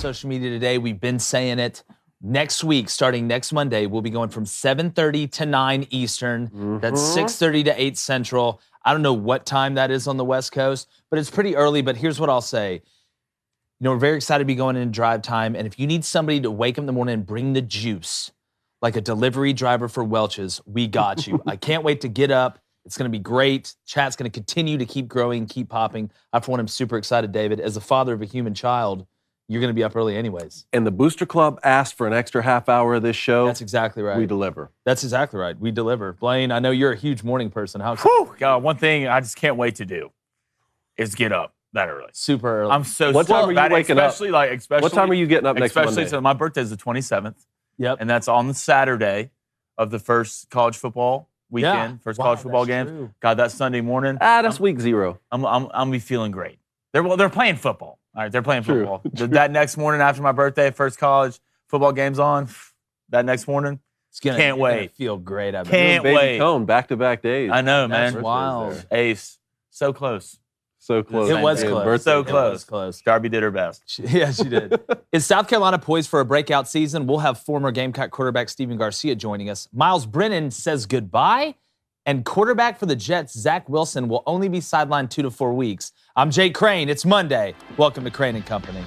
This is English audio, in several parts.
social media today. We've been saying it. Next week, starting next Monday, we'll be going from 7:30 to 9 Eastern. That's 6:30 to 8 Central. I don't know what time that is on the West Coast, but it's pretty early. But here's what I'll say. We're very excited to be going in drive time. And if you need somebody to wake up in the morning and bring the juice, like a delivery driver for Welch's, we got you. I can't wait to get up. It's going to be great. Chat's going to continue to keep growing, keep popping. I, for one, am super excited, David. As a father of a human child, you're going to be up early anyways. And the Booster Club asked for an extra half hour of this show. That's exactly right. We deliver. That's exactly right. We deliver. Blaine, I know you're a huge morning person. How God, one thing I just can't wait to do is get up that early. Super early. I'm so What time are you waking up? What time are you getting up next Monday? Especially, so my birthday is the 27th. Yep. And that's on the Saturday of the first college football weekend, first college football game. True. God, that Sunday morning. That's week 0. I'm gonna be feeling great. They're playing football. All right, they're playing football. That next morning after my birthday, first college football game's on. That next morning, can't wait. Feel great. I bet. Can't wait. Cone, back-to-back days. I know, man. That's wild. Ace, so close. So close. It was close. So close. It was close. Darby did her best. Yeah, she did. Is South Carolina poised for a breakout season? We'll have former Gamecock quarterback Stephen Garcia joining us. Miles Brennan says goodbye. And quarterback for the Jets, Zach Wilson, will only be sidelined 2 to 4 weeks. I'm Jake Crane. It's Monday. Welcome to Crane & Company.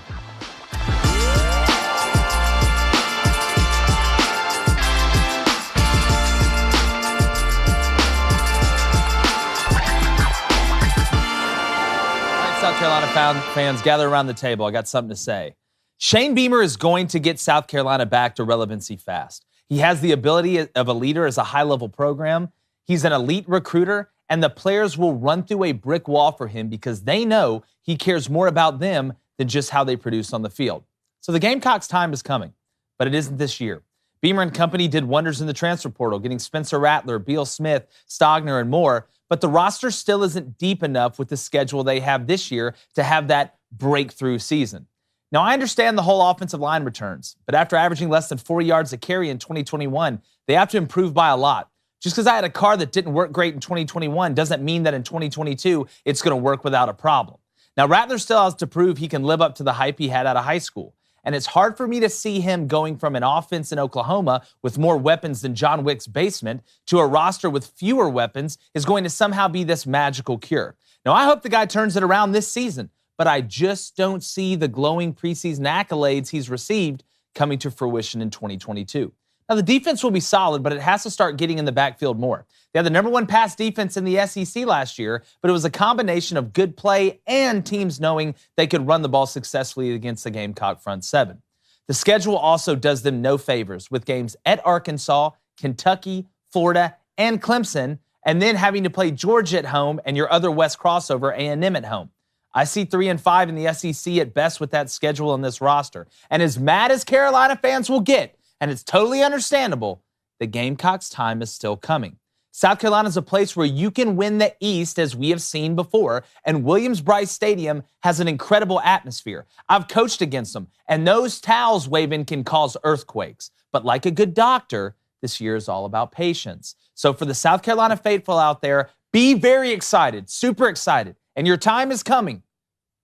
South Carolina fans, gather around the table. I got something to say. Shane Beamer is going to get South Carolina back to relevancy fast. He has the ability of a leader as a high-level program. He's an elite recruiter, and the players will run through a brick wall for him because they know he cares more about them than just how they produce on the field. So the Gamecocks' time is coming, but it isn't this year. Beamer and company did wonders in the transfer portal, getting Spencer Rattler, Beal Smith, Stogner, and more, but the roster still isn't deep enough with the schedule they have this year to have that breakthrough season. Now, I understand the whole offensive line returns, but after averaging less than 4 yards a carry in 2021, they have to improve by a lot. Just because I had a car that didn't work great in 2021 doesn't mean that in 2022 it's going to work without a problem. Now, Rattler still has to prove he can live up to the hype he had out of high school. And it's hard for me to see him going from an offense in Oklahoma with more weapons than John Wick's basement to a roster with fewer weapons is going to somehow be this magical cure. Now, I hope the guy turns it around this season, but I just don't see the glowing preseason accolades he's received coming to fruition in 2022. Now, the defense will be solid, but it has to start getting in the backfield more. They had the number 1 pass defense in the SEC last year, but it was a combination of good play and teams knowing they could run the ball successfully against the Gamecock front 7. The schedule also does them no favors, with games at Arkansas, Kentucky, Florida, and Clemson, and then having to play Georgia at home and your other West crossover, A&M at home. I see 3-5 in the SEC at best with that schedule and this roster. And as mad as Carolina fans will get, and it's totally understandable, the Gamecocks' time is still coming. South Carolina is a place where you can win the East, as we have seen before, and Williams-Brice Stadium has an incredible atmosphere. I've coached against them, and those towels waving can cause earthquakes. But like a good doctor, this year is all about patience. So for the South Carolina faithful out there, be very excited, super excited, and your time is coming.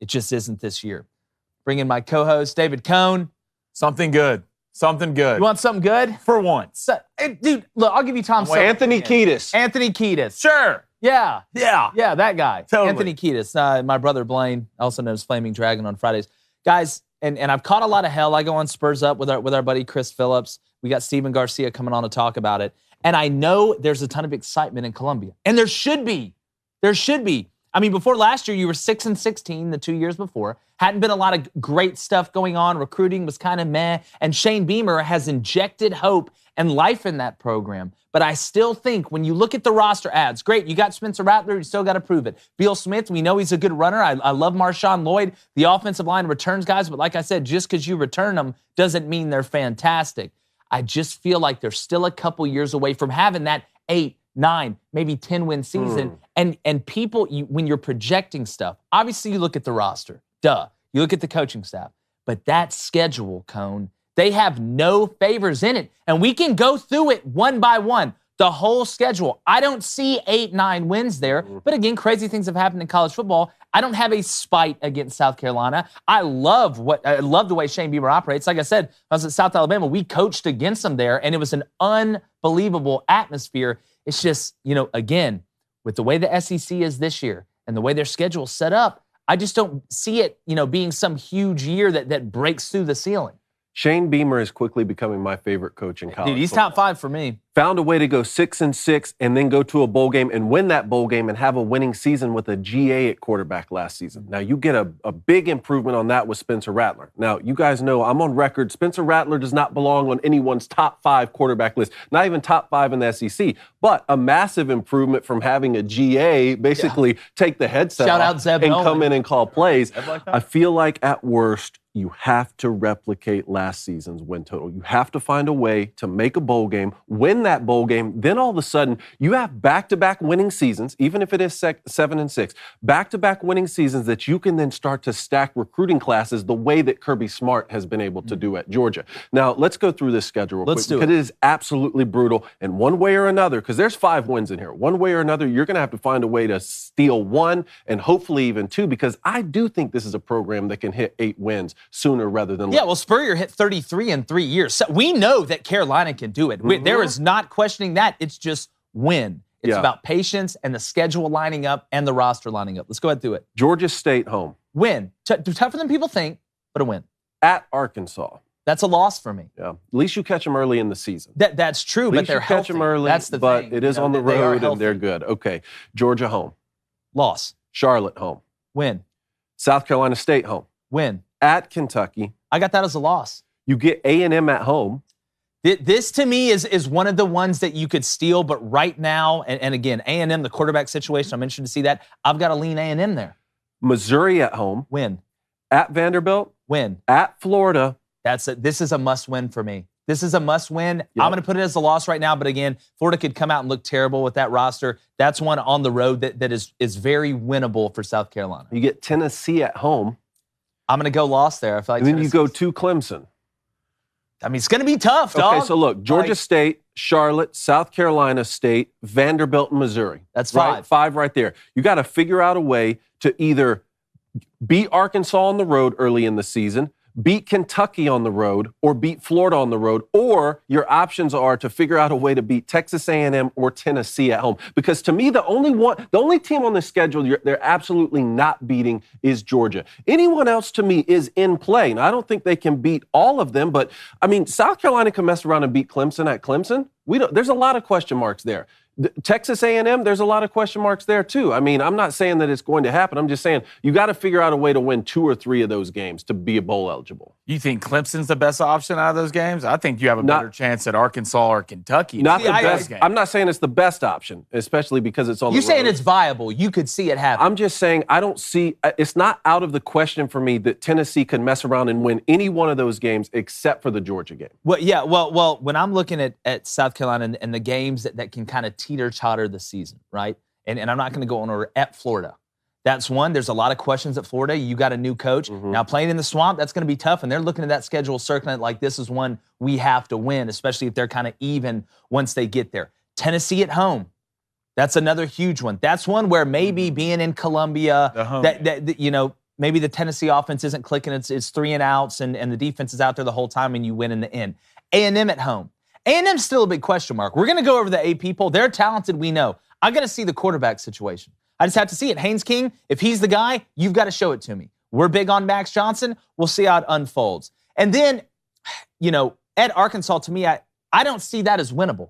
It just isn't this year. Bring in my co-host, David Cohn. Something good. Something good. You want something good? For once. So, dude, look, I'll give you Tom Selleck. Anthony Kiedis. Anthony Kiedis. Sure. Yeah. Yeah. Yeah, that guy. Totally. Anthony Kiedis. My brother Blaine, also known as Flaming Dragon on Fridays. Guys, and I've caught a lot of hell. I go on Spurs Up with our buddy Chris Phillips. We got Stephen Garcia coming on to talk about it. And I know there's a ton of excitement in Columbia. And there should be. There should be. I mean, before last year, you were 6-16 the 2 years before. Hadn't been a lot of great stuff going on. Recruiting was kind of meh. And Shane Beamer has injected hope and life in that program. But I still think when you look at the roster adds, great, you got Spencer Rattler, you still got to prove it. Beal Smith, we know he's a good runner. I love Marshawn Lloyd. The offensive line returns guys. But like I said, just because you return them doesn't mean they're fantastic. I just feel like they're still a couple years away from having that 8, 9, maybe 10-win season. And people, when you're projecting stuff, obviously you look at the roster. Duh. You look at the coaching staff. But that schedule, Cone, they have no favors in it. And we can go through it one by one. The whole schedule. I don't see 8-9 wins there. But again, crazy things have happened in college football. I don't have a spite against South Carolina. I love the way Shane Beamer operates. Like I said, I was at South Alabama. We coached against them there, and it was an unbelievable atmosphere. It's just, again, with the way the SEC is this year and the way their schedule is set up, I just don't see it, being some huge year that breaks through the ceiling. Shane Beamer is quickly becoming my favorite coach in college. Dude, he's football. top 5 for me. Found a way to go 6-6 and then go to a bowl game and win that bowl game and have a winning season with a GA at quarterback last season. Now, you get a big improvement on that with Spencer Rattler. Now, you guys know I'm on record. Spencer Rattler does not belong on anyone's top 5 quarterback list, not even top 5 in the SEC, but a massive improvement from having a GA basically take the headset Shout off out Zeb and Nolan. come in and call plays. Like I feel like at worst, you have to replicate last season's win total. You have to find a way to make a bowl game, win that bowl game. Then all of a sudden, you have back-to-back winning seasons, even if it is 7-6, back-to-back winning seasons that you can then start to stack recruiting classes the way that Kirby Smart has been able to do at Georgia. Now, let's go through this schedule real Let's quick do it. because it is absolutely brutal. And one way or another, because there's 5 wins in here, one way or another, you're going to have to find a way to steal 1 and hopefully even 2, because I do think this is a program that can hit 8 wins sooner rather than later. Yeah, well, Spurrier hit 33 in 3 years. So we know that Carolina can do it. There is not questioning that. It's just win. It's about patience and the schedule lining up and the roster lining up. Let's go ahead and do it. Georgia State home. Win. Tougher than people think, but a win. At Arkansas. That's a loss for me. Yeah. At least you catch them early in the season. That's true, but they're catch healthy. them early, That's the but thing. it is on the they are road and they're healthy. good. Okay. Georgia home. Loss. Charlotte home. Win. South Carolina State home. Win. At Kentucky. I got that as a loss. You get A&M at home. This to me is one of the ones that you could steal, but right now, and again, A&M, the quarterback situation, I'm interested to see that. I've got to lean A&M there. Missouri at home. Win. At Vanderbilt. Win. At Florida. This is a must-win for me. This is a must-win. Yep. I'm going to put it as a loss right now, but again, Florida could come out and look terrible with that roster. That's one on the road that is very winnable for South Carolina. You get Tennessee at home. I'm going to go loss there. I feel like And then you go Tennessee's- to Clemson. I mean, it's going to be tough, dog. Okay, so look, Georgia State, Charlotte, South Carolina State, Vanderbilt, and Missouri. That's right? 5. 5 right there. You got to figure out a way to either beat Arkansas on the road early in the season, beat Kentucky on the road, or beat Florida on the road, or your options are to figure out a way to beat Texas A&M or Tennessee at home. Because to me, the only team on the schedule they're absolutely not beating is Georgia. Anyone else to me is in play. Now, I don't think they can beat all of them, but I mean, South Carolina can mess around and beat Clemson at Clemson. There's a lot of question marks there. Texas A&M, there's a lot of question marks there too. I mean, I'm not saying that it's going to happen. I'm just saying you got to figure out a way to win 2 or 3 of those games to be bowl eligible. You think Clemson's the best option out of those games? I think you have a better chance at Arkansas or Kentucky. Not the best. Game. I'm not saying it's the best option, especially because it's on the road. You're saying it's viable. You could see it happen. I'm just saying I don't see. It's not out of the question for me that Tennessee could mess around and win any one of those games except for the Georgia game. Well, yeah. Well, when I'm looking at South Carolina and the games that can kind of teeter-totter the season, right? And I'm not going to go on order at Florida. That's one. There's a lot of questions at Florida. You got a new coach. Now, playing in the swamp, that's going to be tough, and they're looking at that schedule, circling it like this is one we have to win, especially if they're kind of even once they get there. Tennessee at home. That's another huge one. That's one where maybe being in Columbia, maybe the Tennessee offense isn't clicking. It's 3 and outs, and the defense is out there the whole time, and you win in the end. A&M at home. A&M's still a big question mark. We're going to go over the AP poll. They're talented, we know. I got to see the quarterback situation. I just have to see it. Haynes King, if he's the guy, you've got to show it to me. We're big on Max Johnson. We'll see how it unfolds. And then, at Arkansas, to me, I don't see that as winnable.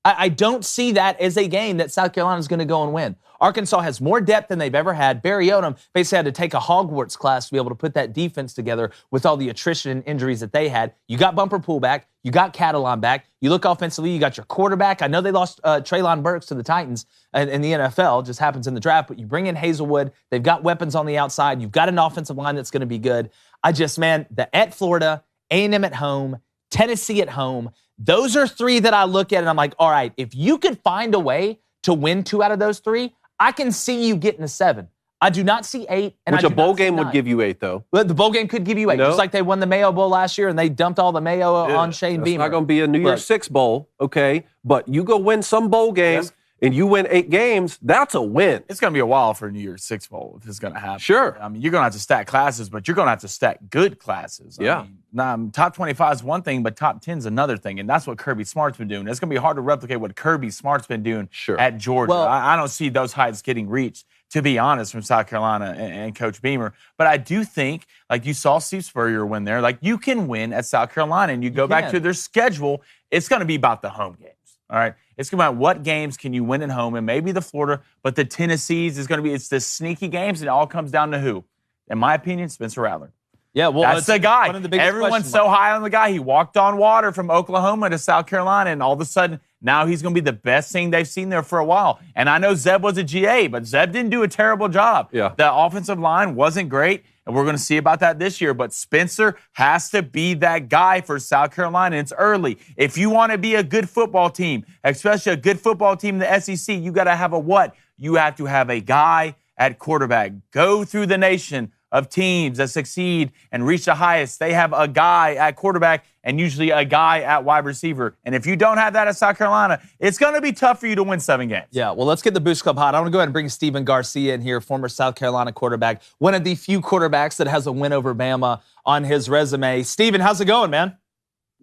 I don't see that as a game that South Carolina is going to go and win. Arkansas has more depth than they've ever had. Barry Odom basically had to take a Hogwarts class to be able to put that defense together with all the attrition and injuries that they had. You got Bumper Pool back. You got Catalan back. You look offensively, you got your quarterback. I know they lost Treylon Burks to the Titans in the NFL. Just happens in the draft. But you bring in Hazelwood. They've got weapons on the outside. You've got an offensive line that's going to be good. At Florida, A&M at home, Tennessee at home, those are 3 that I look at and I'm like, all right, if you could find a way to win 2 out of those 3, I can see you getting a 7. I do not see 8. And Which a bowl game would give you 8, though. But the bowl game could give you 8, just like they won the Mayo Bowl last year and they dumped all the Mayo on Shane Beamer. It's not going to be a New Year's Six bowl, okay? But you go win some bowl game and you win 8 games, that's a win. It's going to be a while for a New Year's Six bowl if it's going to happen. Sure. I mean, you're going to have to stack classes, but you're going to have to stack good classes. I mean, top 25 is one thing, but top 10 is another thing, and that's what Kirby Smart's been doing. It's going to be hard to replicate what Kirby Smart's been doing at Georgia. Well, I don't see those heights getting reached, to be honest, from South Carolina and Coach Beamer. But I do think, like you saw Steve Spurrier win there, like you can win at South Carolina, and you go back to their schedule, it's going to be about the home games. All right, it's going to be about what games can you win at home, and maybe the Florida, but the Tennessees is going to be, it's the sneaky games, and it all comes down to who? In my opinion, Spencer Rattler. Yeah, well, that's the guy. One of the Everyone's so high on the guy. He walked on water from Oklahoma to South Carolina, and all of a sudden, now he's going to be the best thing they've seen there for a while. And I know Zeb was a GA, but Zeb didn't do a terrible job. Yeah. The offensive line wasn't great, and we're going to see about that this year. But Spencer has to be that guy for South Carolina. It's early. If you want to be a good football team, especially a good football team in the SEC, you got to have a what? You have to have a guy at quarterback. Go through the nation of teams that succeed and reach the highest. They have a guy at quarterback and usually a guy at wide receiver. And if you don't have that at South Carolina, it's going to be tough for you to win 7 games. Yeah, well, let's get the Boost Club hot. I want to go ahead and bring Stephen Garcia in here, former South Carolina quarterback, one of the few quarterbacks that has a win over Bama on his resume. Stephen, how's it going, man?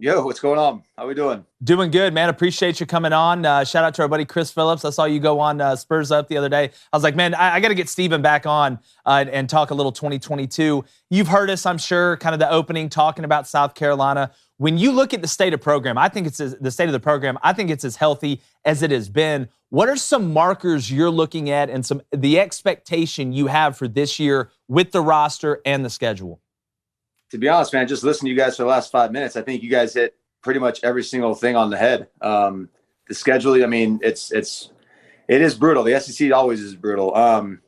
Yo, what's going on? How we doing? Doing good, man. Appreciate you coming on. Shout out to our buddy Chris Phillips. I saw you go on Spurs Up the other day. I was like, man, I got to get Stephen back on and talk a little 2022. You've heard us, I'm sure, kind of the opening talking about South Carolina. When you look at the state of program, I think it's the state of the program. I think it's as healthy as it has been. What are some markers you're looking at and the expectation you have for this year with the roster and the schedule? To be honest, man, just listening to you guys for the last 5 minutes, I think you guys hit pretty much every single thing on the head. The schedule, I mean, it is brutal. The SEC always is brutal.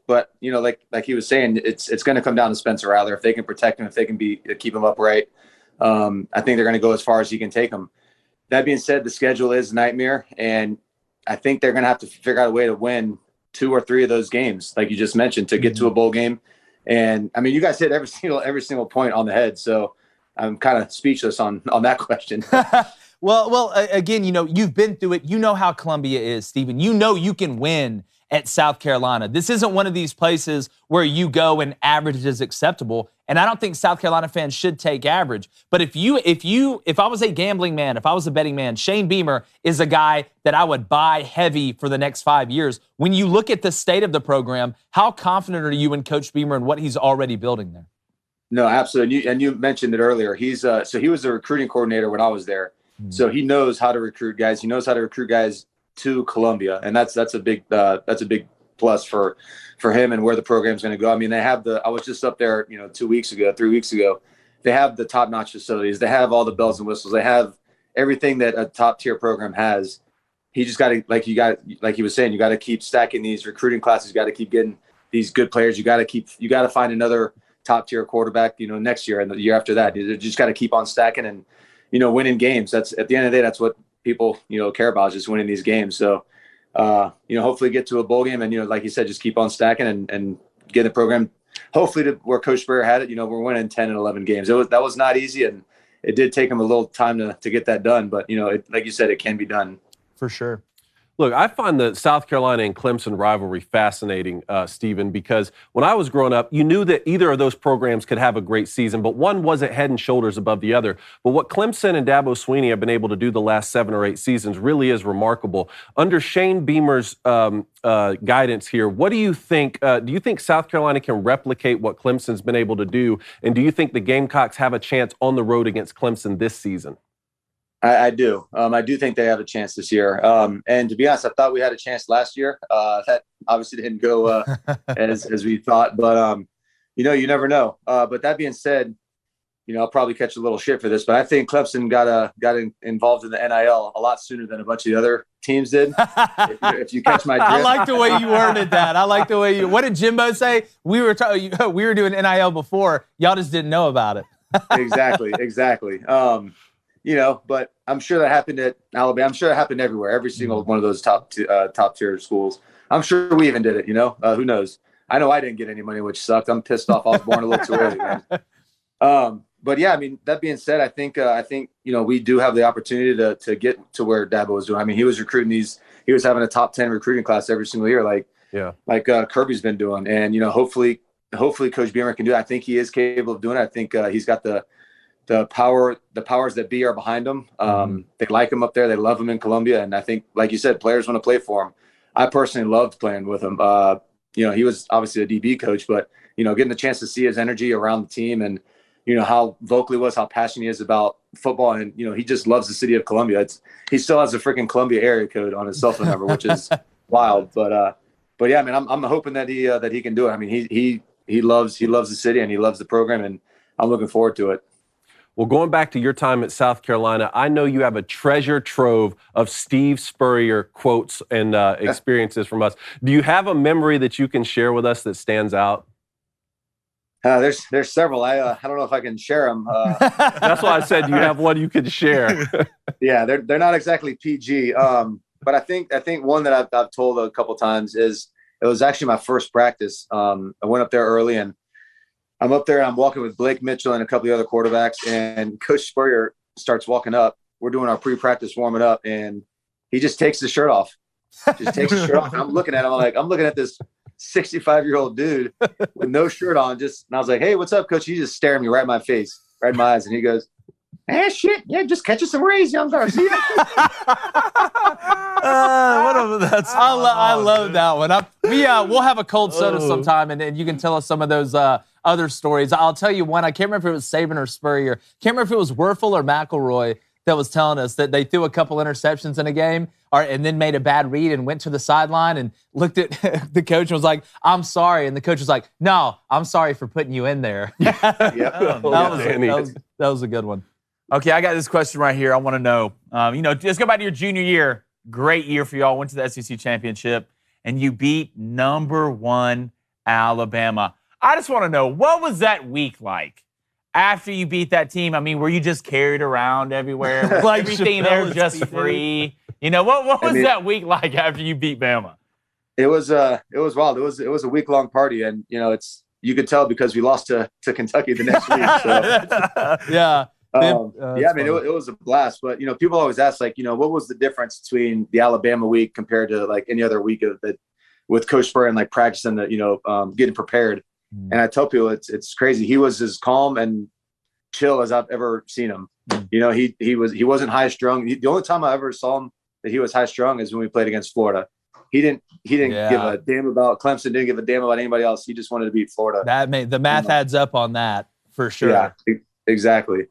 But you know, like he was saying, it's going to come down to Spencer Rattler. If they can protect him, if they can keep him upright, I think they're going to go as far as he can take them. That being said, the schedule is a nightmare, and I think they're going to have to figure out a way to win 2 or 3 of those games, like you just mentioned, to get to a bowl game. And I mean, you guys hit every single point on the head. So I'm kind of speechless on that question. Well, again, you know, you've been through it. You know how Columbia is, Stephen. You know you can win at South Carolina. This isn't one of these places where you go and average is acceptable. And I don't think South Carolina fans should take average. But if I was a gambling man, if I was a betting man, Shane Beamer is a guy that I would buy heavy for the next 5 years. When you look at the state of the program, how confident are you in Coach Beamer and what he's already building there? No, absolutely. And you mentioned it earlier. So he was the recruiting coordinator when I was there. So he knows how to recruit guys. He knows how to recruit guys to Columbia, and that's a big plus for him and where the program's going to go. I mean, they have I was just up there, 3 weeks ago. They have the top-notch facilities. They have all the bells and whistles. They have everything that a top-tier program has. He just got to, like he was saying, you got to keep stacking these recruiting classes. You got to keep getting these good players. You got to find another top-tier quarterback, next year and the year after that. You just got to keep on stacking and, winning games. That's at the end of the day, that's what people, care about, is just winning these games. So, hopefully get to a bowl game and, like you said, just keep on stacking and get the program hopefully to where Coach Spurrier had it. We're winning 10 and 11 games. That was not easy, and it did take him a little time to get that done. But, like you said, it can be done. For sure. Look, I find the South Carolina and Clemson rivalry fascinating, Stephen, because when I was growing up, you knew that either of those programs could have a great season, but one wasn't head and shoulders above the other. But what Clemson and Dabo Swinney have been able to do the last 7 or 8 seasons really is remarkable. Under Shane Beamer's guidance here, what do you think? Do you think South Carolina can replicate what Clemson's been able to do? And do you think the Gamecocks have a chance on the road against Clemson this season? I do. I do think they have a chance this year. And to be honest, I thought we had a chance last year. That obviously didn't go as we thought. But, you never know. But that being said, I'll probably catch a little shit for this. But I think Clemson got involved in the NIL a lot sooner than a bunch of the other teams did. If you catch my drift. I like the way you worded that. I like the way you – what did Jimbo say? We were doing NIL before. Y'all just didn't know about it. Exactly. But I'm sure that happened at Alabama. I'm sure it happened everywhere, every single one of those top tier schools. I'm sure we even did it, who knows? I know I didn't get any money, which sucked. I'm pissed off. I was born a little too early, man. But yeah, I mean, that being said, I think we do have the opportunity to get to where Dabo was doing. I mean, he was recruiting he was having a top 10 recruiting class every single year, like Kirby's been doing. And, hopefully Coach Beamer can do it. I think he is capable of doing it. I think he's got the powers that be are behind him. They like him up there. They love him in Columbia. And I think, like you said, players want to play for him. I personally loved playing with him. He was obviously a DB coach, but, getting the chance to see his energy around the team and, how vocal he was, how passionate he is about football. And, he just loves the city of Columbia. He still has a freaking Columbia area code on his cell phone number, which is wild. But yeah, I mean, I'm hoping that he can do it. I mean, he loves the city and he loves the program, and I'm looking forward to it. Well, going back to your time at South Carolina, I know you have a treasure trove of Steve Spurrier quotes and experiences from us. Do you have a memory that you can share with us that stands out? There's several. I don't know if I can share them. That's why I said you have one you can share. Yeah, they're not exactly PG. But I think one that I've told a couple times is it was actually my first practice. I went up there early, and I'm up there and I'm walking with Blake Mitchell and a couple of other quarterbacks, and Coach Spurrier starts walking up. We're doing our pre-practice warming up, and he just takes his shirt off. I'm looking at him. I'm looking at this 65-year-old dude with no shirt on. And I was like, "Hey, what's up, Coach?" He's just staring me right in my face, right in my eyes, and he goes, shit, yeah, just catch us some rays, young Garcia. I love that one. We'll have a cold soda sometime, and you can tell us some of those other stories. I'll tell you one. I can't remember if it was Saban or Spurrier. Can't remember if it was Werfel or McElroy that was telling us that they threw a couple interceptions in a game and then made a bad read and went to the sideline and looked at the coach and was like, "I'm sorry." And the coach was like, "No, I'm sorry for putting you in there." That was a good one. Okay, I got this question right here. I want to know, just go back to your junior year. Great year for y'all. Went to the SEC championship, and you beat number 1 Alabama. I just want to know, what was that week like after you beat that team? I mean, were you just carried around everywhere? Was like everything there just free? What was that week like after you beat Bama? It was wild. It was a week-long party, and you could tell because we lost to Kentucky the next week. So. Yeah. I mean, it was a blast, but people always ask, like, what was the difference between the Alabama week compared to like any other week with Coach Spurrier and like practicing getting prepared. And I tell people it's crazy. He was as calm and chill as I've ever seen him. He wasn't high strung. The only time I ever saw him that he was high strung is when we played against Florida. He didn't give a damn about Clemson. Didn't give a damn about anybody else. He just wanted to beat Florida. The math adds up on that for sure. Yeah, exactly.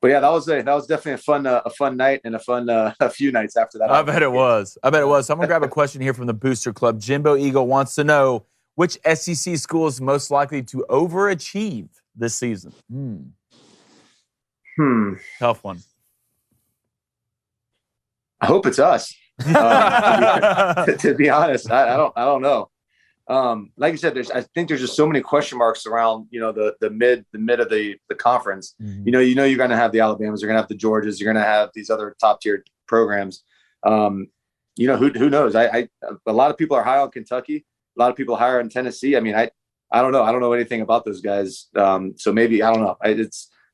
But yeah, that was definitely a fun night and a few nights after that. I bet it was. So I'm gonna grab a question here from the Booster Club. Jimbo Eagle wants to know which SEC school is most likely to overachieve this season. Tough one. I hope it's us. To be honest, I don't know. Like you said, I think there's just so many question marks around, the mid of the conference. You're going to have the Alabamas, you're going to have the Georgias, you're going to have these other top tier programs. Who knows? A lot of people are high on Kentucky. A lot of people higher on Tennessee. I mean, I don't know. I don't know anything about those guys. So maybe, I don't know.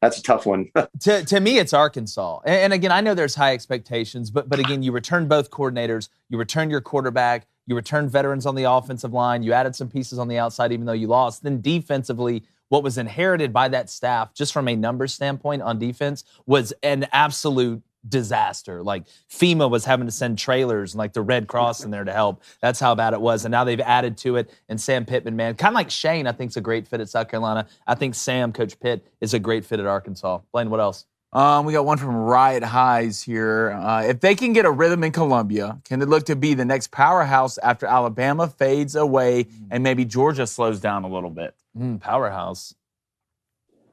That's a tough one. To me, it's Arkansas. And again, I know there's high expectations, but again, you return both coordinators, you return your quarterback, you return veterans on the offensive line, you added some pieces on the outside even though you lost. Then defensively, what was inherited by that staff, just from a numbers standpoint on defense, was an absolute disaster. Like FEMA was having to send trailers and like the Red Cross in there to help. That's how bad it was. And now they've added to it. And Sam Pittman, man, kind of like Shane, I think is a great fit at South Carolina. I think Sam, Coach Pitt, is a great fit at Arkansas. Blaine, what else? We got one from Riot Highs here. If they can get a rhythm in Columbia, can they look to be the next powerhouse after Alabama fades away and maybe Georgia slows down a little bit? Powerhouse.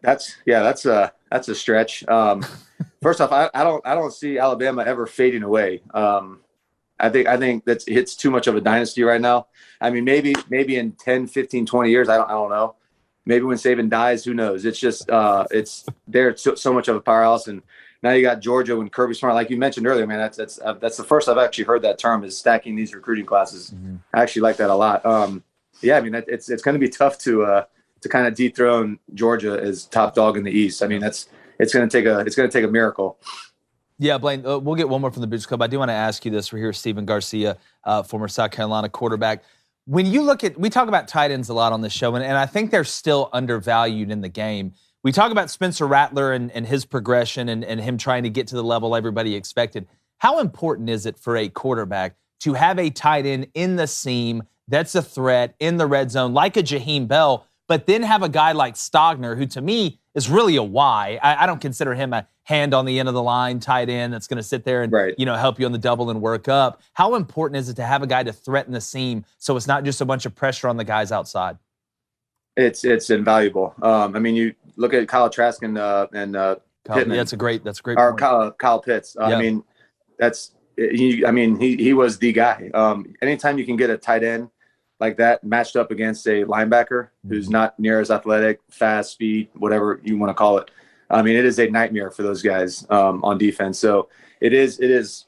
That's a stretch. First off, I don't see Alabama ever fading away. I think it's too much of a dynasty right now. I mean, maybe in 10, 15, 20 years, I don't know. Maybe when Saban dies, who knows? It's just they're so much of a powerhouse, and now you got Georgia when Kirby Smart, like you mentioned earlier, man. That's the first I've actually heard that term, is stacking these recruiting classes. I actually like that a lot. Yeah, I mean, it's going to be tough to kind of dethrone Georgia as top dog in the East. I mean, it's going to take a miracle. Yeah, Blaine, we'll get one more from the Boots Club. I do want to ask you this. We're here, Stephen Garcia, former South Carolina quarterback. When you look at, we talk about tight ends a lot on this show, and I think they're still undervalued in the game. We talk about Spencer Rattler and his progression and him trying to get to the level everybody expected. How important is it for a quarterback to have a tight end in the seam that's a threat in the red zone, like a Jaheim Bell, but then have a guy like Stogner, who to me is really a Y. I don't consider him a hand on the end of the line tight end that's going to sit there and help you on the double and work up. How important is it to have a guy to threaten the seam so it's not just a bunch of pressure on the guys outside? It's invaluable. I mean, you look at Kyle Trask and Pittman. Yeah, that's a great Or point. Kyle Pitts. I mean, he was the guy. Anytime you can get a tight end like that matched up against a linebacker who's not near as athletic, fast, speed, whatever you want to call it. I mean, it is a nightmare for those guys on defense. So it is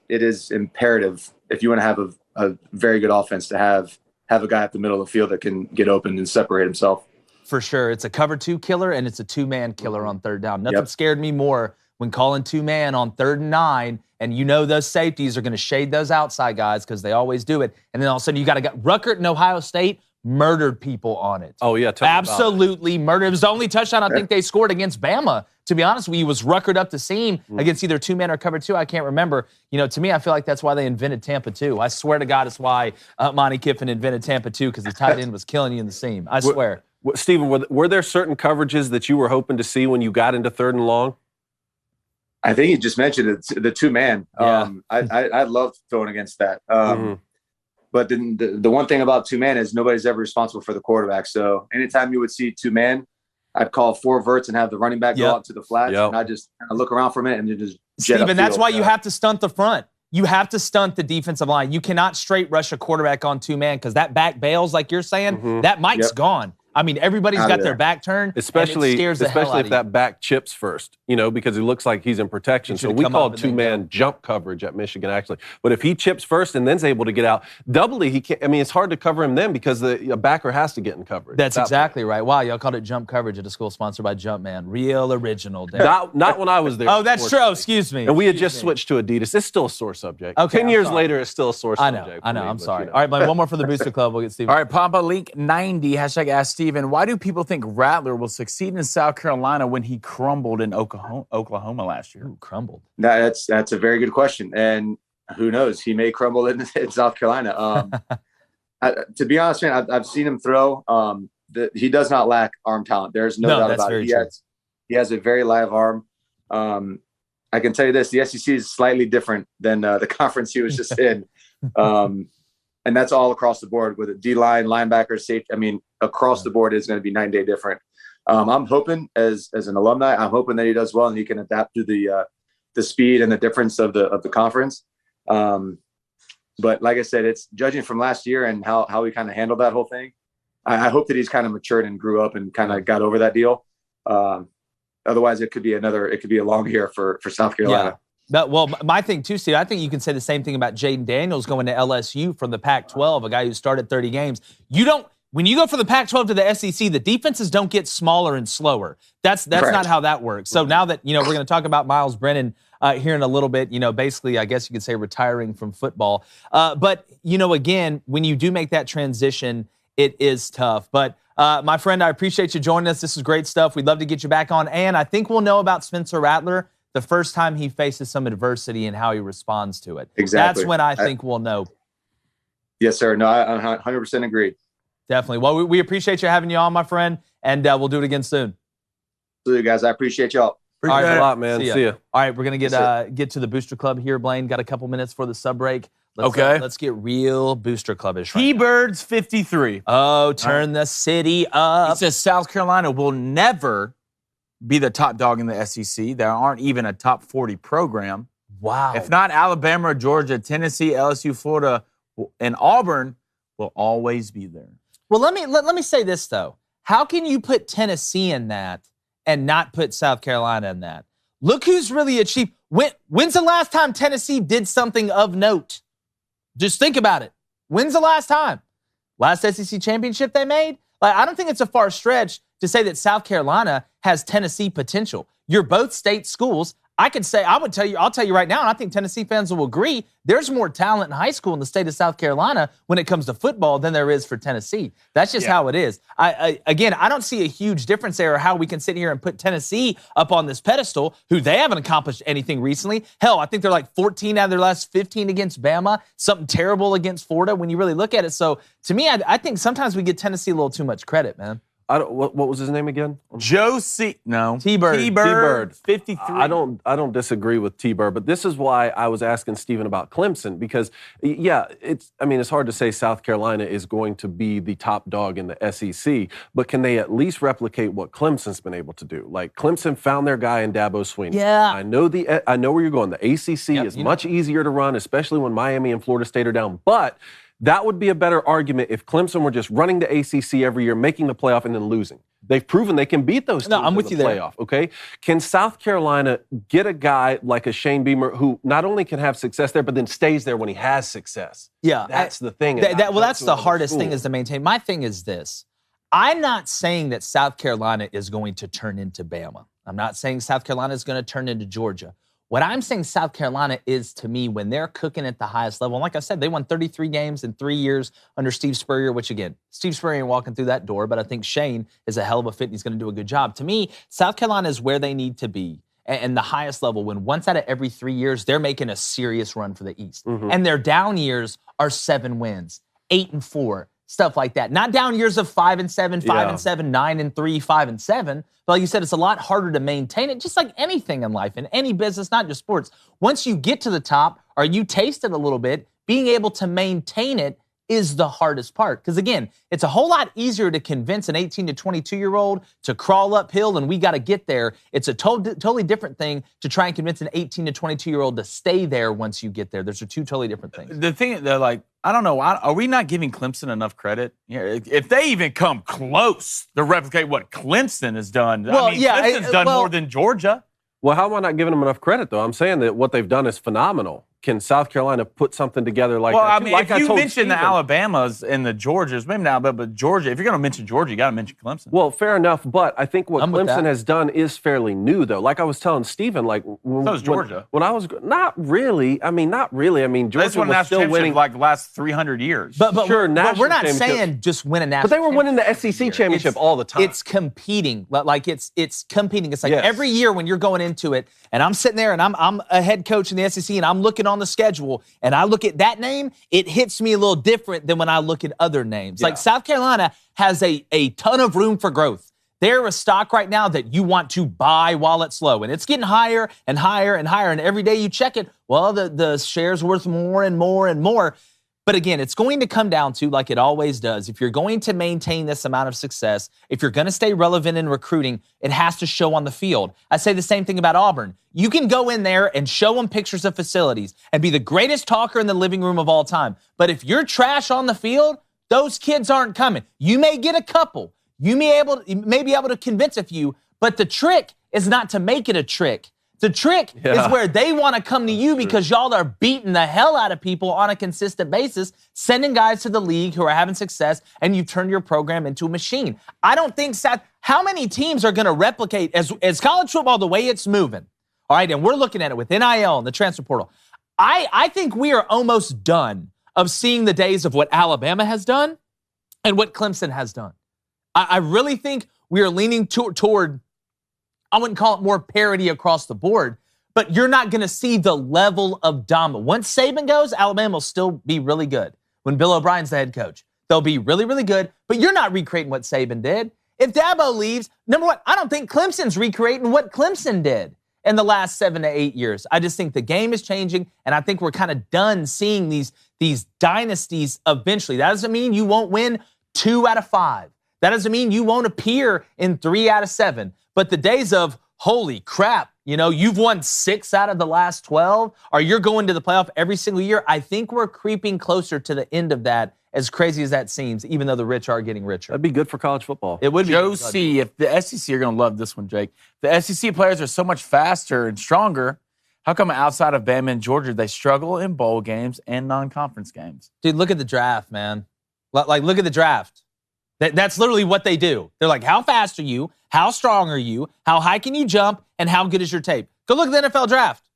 imperative if you want to have a very good offense to have a guy at the middle of the field that can get open and separate himself. For sure. It's a cover two killer and it's a two-man killer on third down. Nothing scared me more when calling two-man on 3rd and 9, and those safeties are going to shade those outside guys because they always do it. And then all of a sudden you got to get Ruckert and Ohio State murdered people on it. Oh, yeah. Absolutely murdered. It was the only touchdown I think they scored against Bama. To be honest with you, was Ruckert up the seam against either two-man or cover two. I can't remember. To me, I feel like that's why they invented Tampa 2. I swear to God, it's why Monty Kiffin invented Tampa 2, because the tight end was killing you in the seam. I swear. Stephen, were there certain coverages that you were hoping to see when you got into 3rd and long? I think you just mentioned it, the two-man. Yeah. I love throwing against that. But then the one thing about two-man is nobody's ever responsible for the quarterback. So anytime you would see two-man, I'd call 4 verts and have the running back go out to the flats, and I just kind of look around for a minute and then just jet Stephen, that's upfield. why you have to stunt the front. You have to stunt the defensive line. You cannot straight rush a quarterback on two-man because that back bails, like you're saying, that Mike's gone. I mean, everybody's got their back turned, especially and it scares the hell out if of that back chips first, because he looks like he's in protection. So we called two-man jump coverage at Michigan, actually. But if he chips first and then's able to get out, doubly he can't. I mean, it's hard to cover him then because the backer has to get in coverage. That's exactly right. Wow, y'all called it jump coverage at a school sponsored by Jumpman. Real original. Not when I was there. Oh, that's true. Oh, excuse me. And we had just switched to Adidas. It's still a sore subject. Okay, 10 years later, it's still a sore subject. I know. I'm sorry. All right, Blaine, one more for the Booster Club. We'll get Stephen. All right, Papa Link 90 hashtag Ask Stephen. Why do people think Rattler will succeed in South Carolina when he crumbled in Oklahoma last year? Ooh, crumbled. That's a very good question, and who knows? He may crumble in South Carolina. To be honest, man, I've seen him throw. He does not lack arm talent. There's no doubt about it. He has a very live arm. I can tell you this: the SEC is slightly different than the conference he was just in. And that's all across the board with a D-line, linebacker, safety. I mean, across the board is going to be 9 day different. I'm hoping as an alumni, I'm hoping that he does well and he can adapt to the speed and the difference of the conference. But like I said, it's judging from last year and how we kind of handled that whole thing. I hope that he's kind of matured and grew up and kind of got over that deal. Otherwise, it could be a long year for South Carolina. Yeah. Well, my thing too, Steve, I think you can say the same thing about Jaden Daniels going to LSU from the Pac-12, a guy who started 30 games. When you go from the Pac-12 to the SEC, the defenses don't get smaller and slower. That's not how that works. So now that, we're going to talk about Miles Brennan here in a little bit, basically, I guess you could say retiring from football. But, again, when you do make that transition, it is tough. But, my friend, I appreciate you joining us. This is great stuff. We'd love to get you back on. And I think we'll know about Spencer Rattler the first time he faces some adversity and how he responds to it. Exactly. That's when I think we'll know. Yes, sir. No, I 100% agree. Definitely. Well, we appreciate you having you on, my friend, and we'll do it again soon. Absolutely, guys. I appreciate y'all. All right, a lot, man. See ya. All right, we're going to get to the Booster Club here, Blaine. Got a couple minutes for the sub break. Let's get real Booster Clubbish. T-Birds 53. Oh, turn the city up. He says South Carolina will never be the top dog in the SEC. There aren't even a top 40 program. Wow. If not Alabama, Georgia, Tennessee, LSU, Florida, and Auburn will always be there. Well, let me say this, though. How can you put Tennessee in that and not put South Carolina in that? Look who's really achieved. When's the last time Tennessee did something of note? Just think about it. When's the last time? Last SEC championship they made? Like, I don't think it's a far stretch to say that South Carolina has Tennessee potential. You're both state schools. I'll tell you right now, and I think Tennessee fans will agree, there's more talent in high school in the state of South Carolina when it comes to football than there is for Tennessee. That's just how it is. I don't see a huge difference there or how we can sit here and put Tennessee up on this pedestal, who they haven't accomplished anything recently. Hell, I think they're like 14 out of their last 15 against Bama, something terrible against Florida when you really look at it. So to me, I think sometimes we give Tennessee a little too much credit, man. What was his name again? T-Bird. T-Bird. 53. I don't disagree with T-Bird, but this is why I was asking Stephen about Clemson, because it's hard to say South Carolina is going to be the top dog in the SEC, but can they at least replicate what Clemson's been able to do? Like, Clemson found their guy in Dabo Swinney. Yeah. I know where you're going. The ACC is much easier to run, especially when Miami and Florida State are down, but that would be a better argument if Clemson were just running the ACC every year, making the playoff, and then losing. They've proven they can beat those teams I'm with in you the there. playoff, okay? Can South Carolina get a guy like a Shane Beamer who not only can have success there, but then stays there when he has success? Yeah. That's the thing. That's the hardest thing is to maintain. My thing is this. I'm not saying that South Carolina is going to turn into Bama. I'm not saying South Carolina is going to turn into Georgia. What I'm saying South Carolina is, to me, when they're cooking at the highest level, and like I said, they won 33 games in 3 years under Steve Spurrier, which, again, Steve Spurrier ain't walking through that door, but I think Shane is a hell of a fit and he's going to do a good job. To me, South Carolina is where they need to be and the highest level when once out of every 3 years, they're making a serious run for the East. Mm-hmm. And their down years are 7 wins, 8-4, stuff like that. Not down years of 5-7, 5-7, 9-3, 5-7. But like you said, it's a lot harder to maintain it, just like anything in life, in any business, not just sports. Once you get to the top or you taste it a little bit, being able to maintain it is the hardest part. Because again, it's a whole lot easier to convince an 18 to 22-year-old to crawl uphill and we got to get there. It's a totally different thing to try and convince an 18 to 22-year-old to stay there once you get there. Those are two totally different things. The thing, they're like, I don't know, are we not giving Clemson enough credit? Yeah, if they even come close to replicate what Clemson has done, Clemson's done more than Georgia. Well, how am I not giving them enough credit, though? I'm saying that what they've done is phenomenal. Can South Carolina put something together like that? Well, I mean, if you mention the Alabamas and the Georgias, maybe not, but Georgia, if you're going to mention Georgia, you got to mention Clemson. Well, fair enough, but I think what Clemson has done is fairly new, though. Like I was telling Stephen, so is Georgia. When I was, not really. I mean, Georgia was still winning like the last 300 years. But we're not saying just win a national. But they were winning the SEC championship all the time. It's competing. Like it's competing. It's like every year when you're going into it, and I'm sitting there and I'm a head coach in the SEC and I'm looking on the schedule and I look at that name, it hits me a little different than when I look at other names. Like South Carolina has a ton of room for growth. They're a stock right now that you want to buy while it's low. And it's getting higher and higher and higher. And every day you check it, well, the share's worth more and more and more. But again, it's going to come down to, like it always does, if you're going to maintain this amount of success, if you're going to stay relevant in recruiting, it has to show on the field. I say the same thing about Auburn. You can go in there and show them pictures of facilities and be the greatest talker in the living room of all time. But if you're trash on the field, those kids aren't coming. You may get a couple. You may be able to convince a few, but the trick is not to make it a trick. The trick is where they want to come to you because y'all are beating the hell out of people on a consistent basis, sending guys to the league who are having success, and you turn your program into a machine. I don't think how many teams are going to replicate as college football the way it's moving? All right, and we're looking at it with NIL and the transfer portal. I think we are almost done of seeing the days of what Alabama has done and what Clemson has done. I really think we are leaning toward, I wouldn't call it more parity across the board, but you're not going to see the level of dominance. Once Saban goes, Alabama will still be really good. When Bill O'Brien's the head coach, they'll be really, really good, but you're not recreating what Saban did. If Dabo leaves, number one, I don't think Clemson's recreating what Clemson did in the last 7 to 8 years. I just think the game is changing, and I think we're kind of done seeing these dynasties eventually. That doesn't mean you won't win 2 out of 5. That doesn't mean you won't appear in 3 out of 7. But the days of, holy crap, you've won 6 out of the last 12, or you're going to the playoff every single year, I think we're creeping closer to the end of that, as crazy as that seems, even though the rich are getting richer. That'd be good for college football. It would be. Joe C., if the SEC, are going to love this one, Jake. The SEC players are so much faster and stronger. How come outside of Bama and Georgia, they struggle in bowl games and non-conference games? Dude, look at the draft, man. Like, look at the draft. That's literally what they do. They're like, how fast are you? How strong are you? How high can you jump? And how good is your tape? Go look at the NFL draft.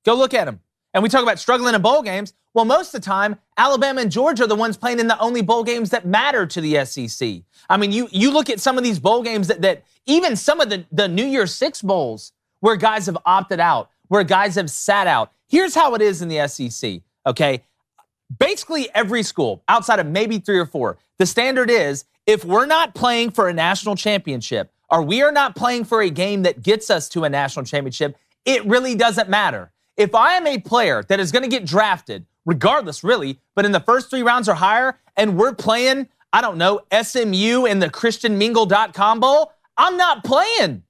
Go look at them. And we talk about struggling in bowl games. Well, most of the time, Alabama and Georgia are the ones playing in the only bowl games that matter to the SEC. I mean, you look at some of these bowl games that even some of the New Year's Six bowls where guys have opted out, where guys have sat out. Here's how it is in the SEC, okay? Basically every school, outside of maybe 3 or 4, the standard is if we're not playing for a national championship or we are not playing for a game that gets us to a national championship, it really doesn't matter. If I am a player that is going to get drafted, regardless really, but in the first 3 rounds or higher, and we're playing, I don't know, SMU in the ChristianMingle.com Bowl, I'm not playing.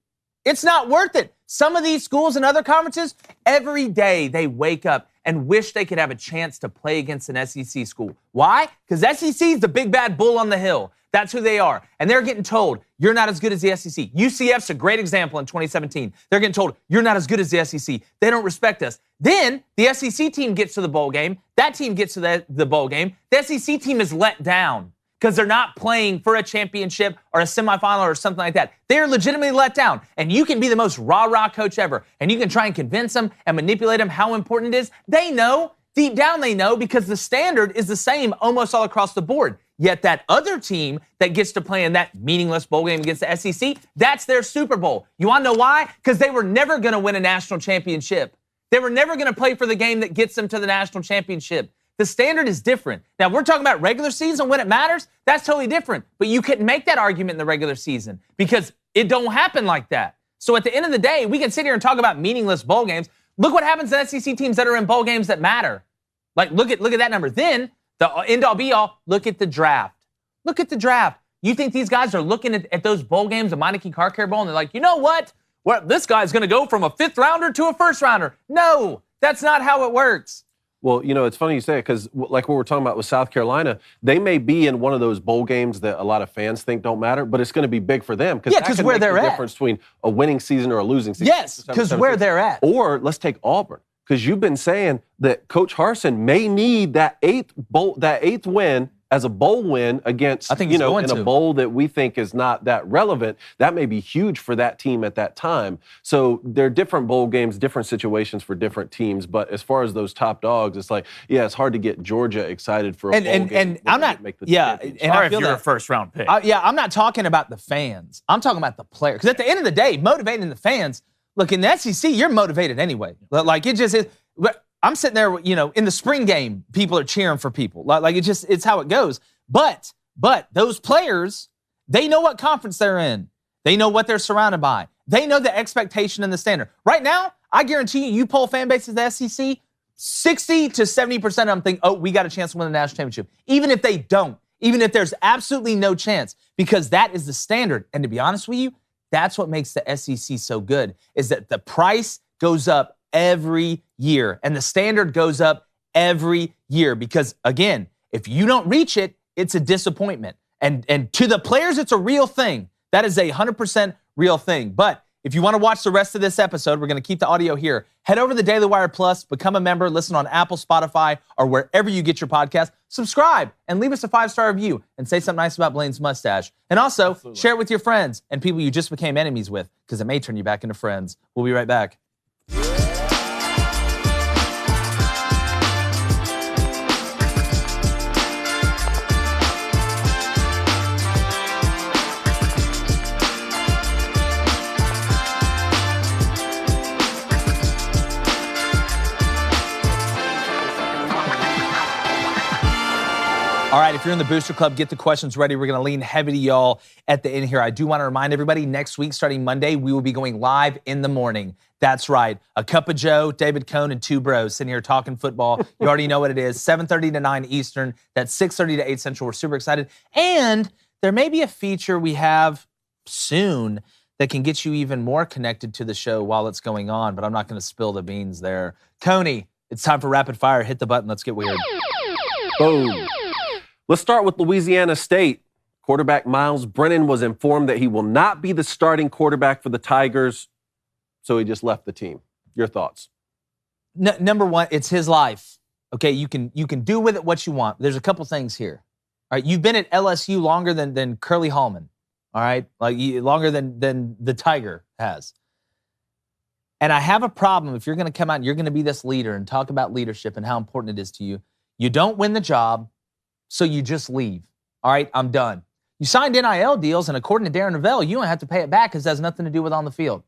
It's not worth it. Some of these schools and other conferences, every day they wake up and wish they could have a chance to play against an SEC school. Why? Because SEC is the big bad bull on the hill. That's who they are. And they're getting told, you're not as good as the SEC. UCF's a great example in 2017. They're getting told, you're not as good as the SEC. They don't respect us. Then the SEC team gets to the bowl game. That team gets to the bowl game. The SEC team is let down because they're not playing for a championship or a semifinal or something like that. They're legitimately let down. And you can be the most rah-rah coach ever, and you can try and convince them and manipulate them how important it is. They know. Deep down they know because the standard is the same almost all across the board. Yet that other team that gets to play in that meaningless bowl game against the SEC, that's their Super Bowl. You want to know why? Because they were never going to win a national championship. They were never going to play for the game that gets them to the national championship. The standard is different. Now, we're talking about regular season when it matters. That's totally different. But you couldn't make that argument in the regular season because it don't happen like that. So at the end of the day, we can sit here and talk about meaningless bowl games. Look what happens to SEC teams that are in bowl games that matter. Like, look at that number. Then, the end-all, be-all, look at the draft. Look at the draft. You think these guys are looking at those bowl games, the Meineke Car Care Bowl, and they're like, you know what? Well, this guy's going to go from a 5th rounder to a 1st rounder. No, that's not how it works. Well, you know, it's funny you say it because like what we're talking about with South Carolina, they may be in one of those bowl games that a lot of fans think don't matter, but it's going to be big for them because where they're the at. Difference between a winning season or a losing season. Yes, because where they're at. Or let's take Auburn because you've been saying that Coach Harsin may need that eighth win as a bowl win against, in a bowl that we think is not that relevant. That may be huge for that team at that time. So there are different bowl games, different situations for different teams. But as far as those top dogs, it's like, it's hard to get Georgia excited for a bowl game. And I'm not, and I feel you're a 1st round pick. I'm not talking about the fans. I'm talking about the players. Because at the end of the day, motivating the fans, look, in the SEC, you're motivated anyway. Like, it just is. I'm sitting there, in the spring game, people are cheering for people. Like it's how it goes. But those players, they know what conference they're in. They know what they're surrounded by. They know the expectation and the standard. Right now, I guarantee you poll fan bases of the SEC, 60 to 70% of them think, we got a chance to win the national championship. Even if they don't, even if there's absolutely no chance, because that is the standard. And to be honest with you, that's what makes the SEC so good, is that the price goes up every year, and the standard goes up every year because, again, if you don't reach it, it's a disappointment. And to the players, it's a real thing. That is 100% real thing. But if you want to watch the rest of this episode, we're going to keep the audio here. Head over to the Daily Wire Plus, become a member, listen on Apple, Spotify, or wherever you get your podcast. Subscribe and leave us a 5-star review and say something nice about Blaine's mustache. And also, share it with your friends and people you just became enemies with because it may turn you back into friends. We'll be right back. All right, if you're in the Booster Club, get the questions ready. We're going to lean heavy to y'all at the end here. I do want to remind everybody, next week, starting Monday, we will be going live in the morning. That's right. A cup of Joe, David Cohn, and 2 bros sitting here talking football. You already know what it is. 7:30 to 9 Eastern. That's 6:30 to 8 Central. We're super excited. And there may be a feature we have soon that can get you even more connected to the show while it's going on, but I'm not going to spill the beans there. Coney, it's time for rapid fire. Hit the button. Let's get weird. Boom. Let's start with Louisiana State. Quarterback Miles Brennan was informed that he will not be the starting quarterback for the Tigers, so he just left the team. Your thoughts? Number one, it's his life. Okay, you can do with it what you want. There's a couple things here. All right, you've been at LSU longer than Curly Hallman. All right, like longer than the Tiger has. And I have a problem if you're going to come out and you're going to be this leader and talk about leadership and how important it is to you. You don't win the job, so you just leave. All right, I'm done. You signed NIL deals, and according to Darren Ravel, you don't have to pay it back because it has nothing to do with on the field.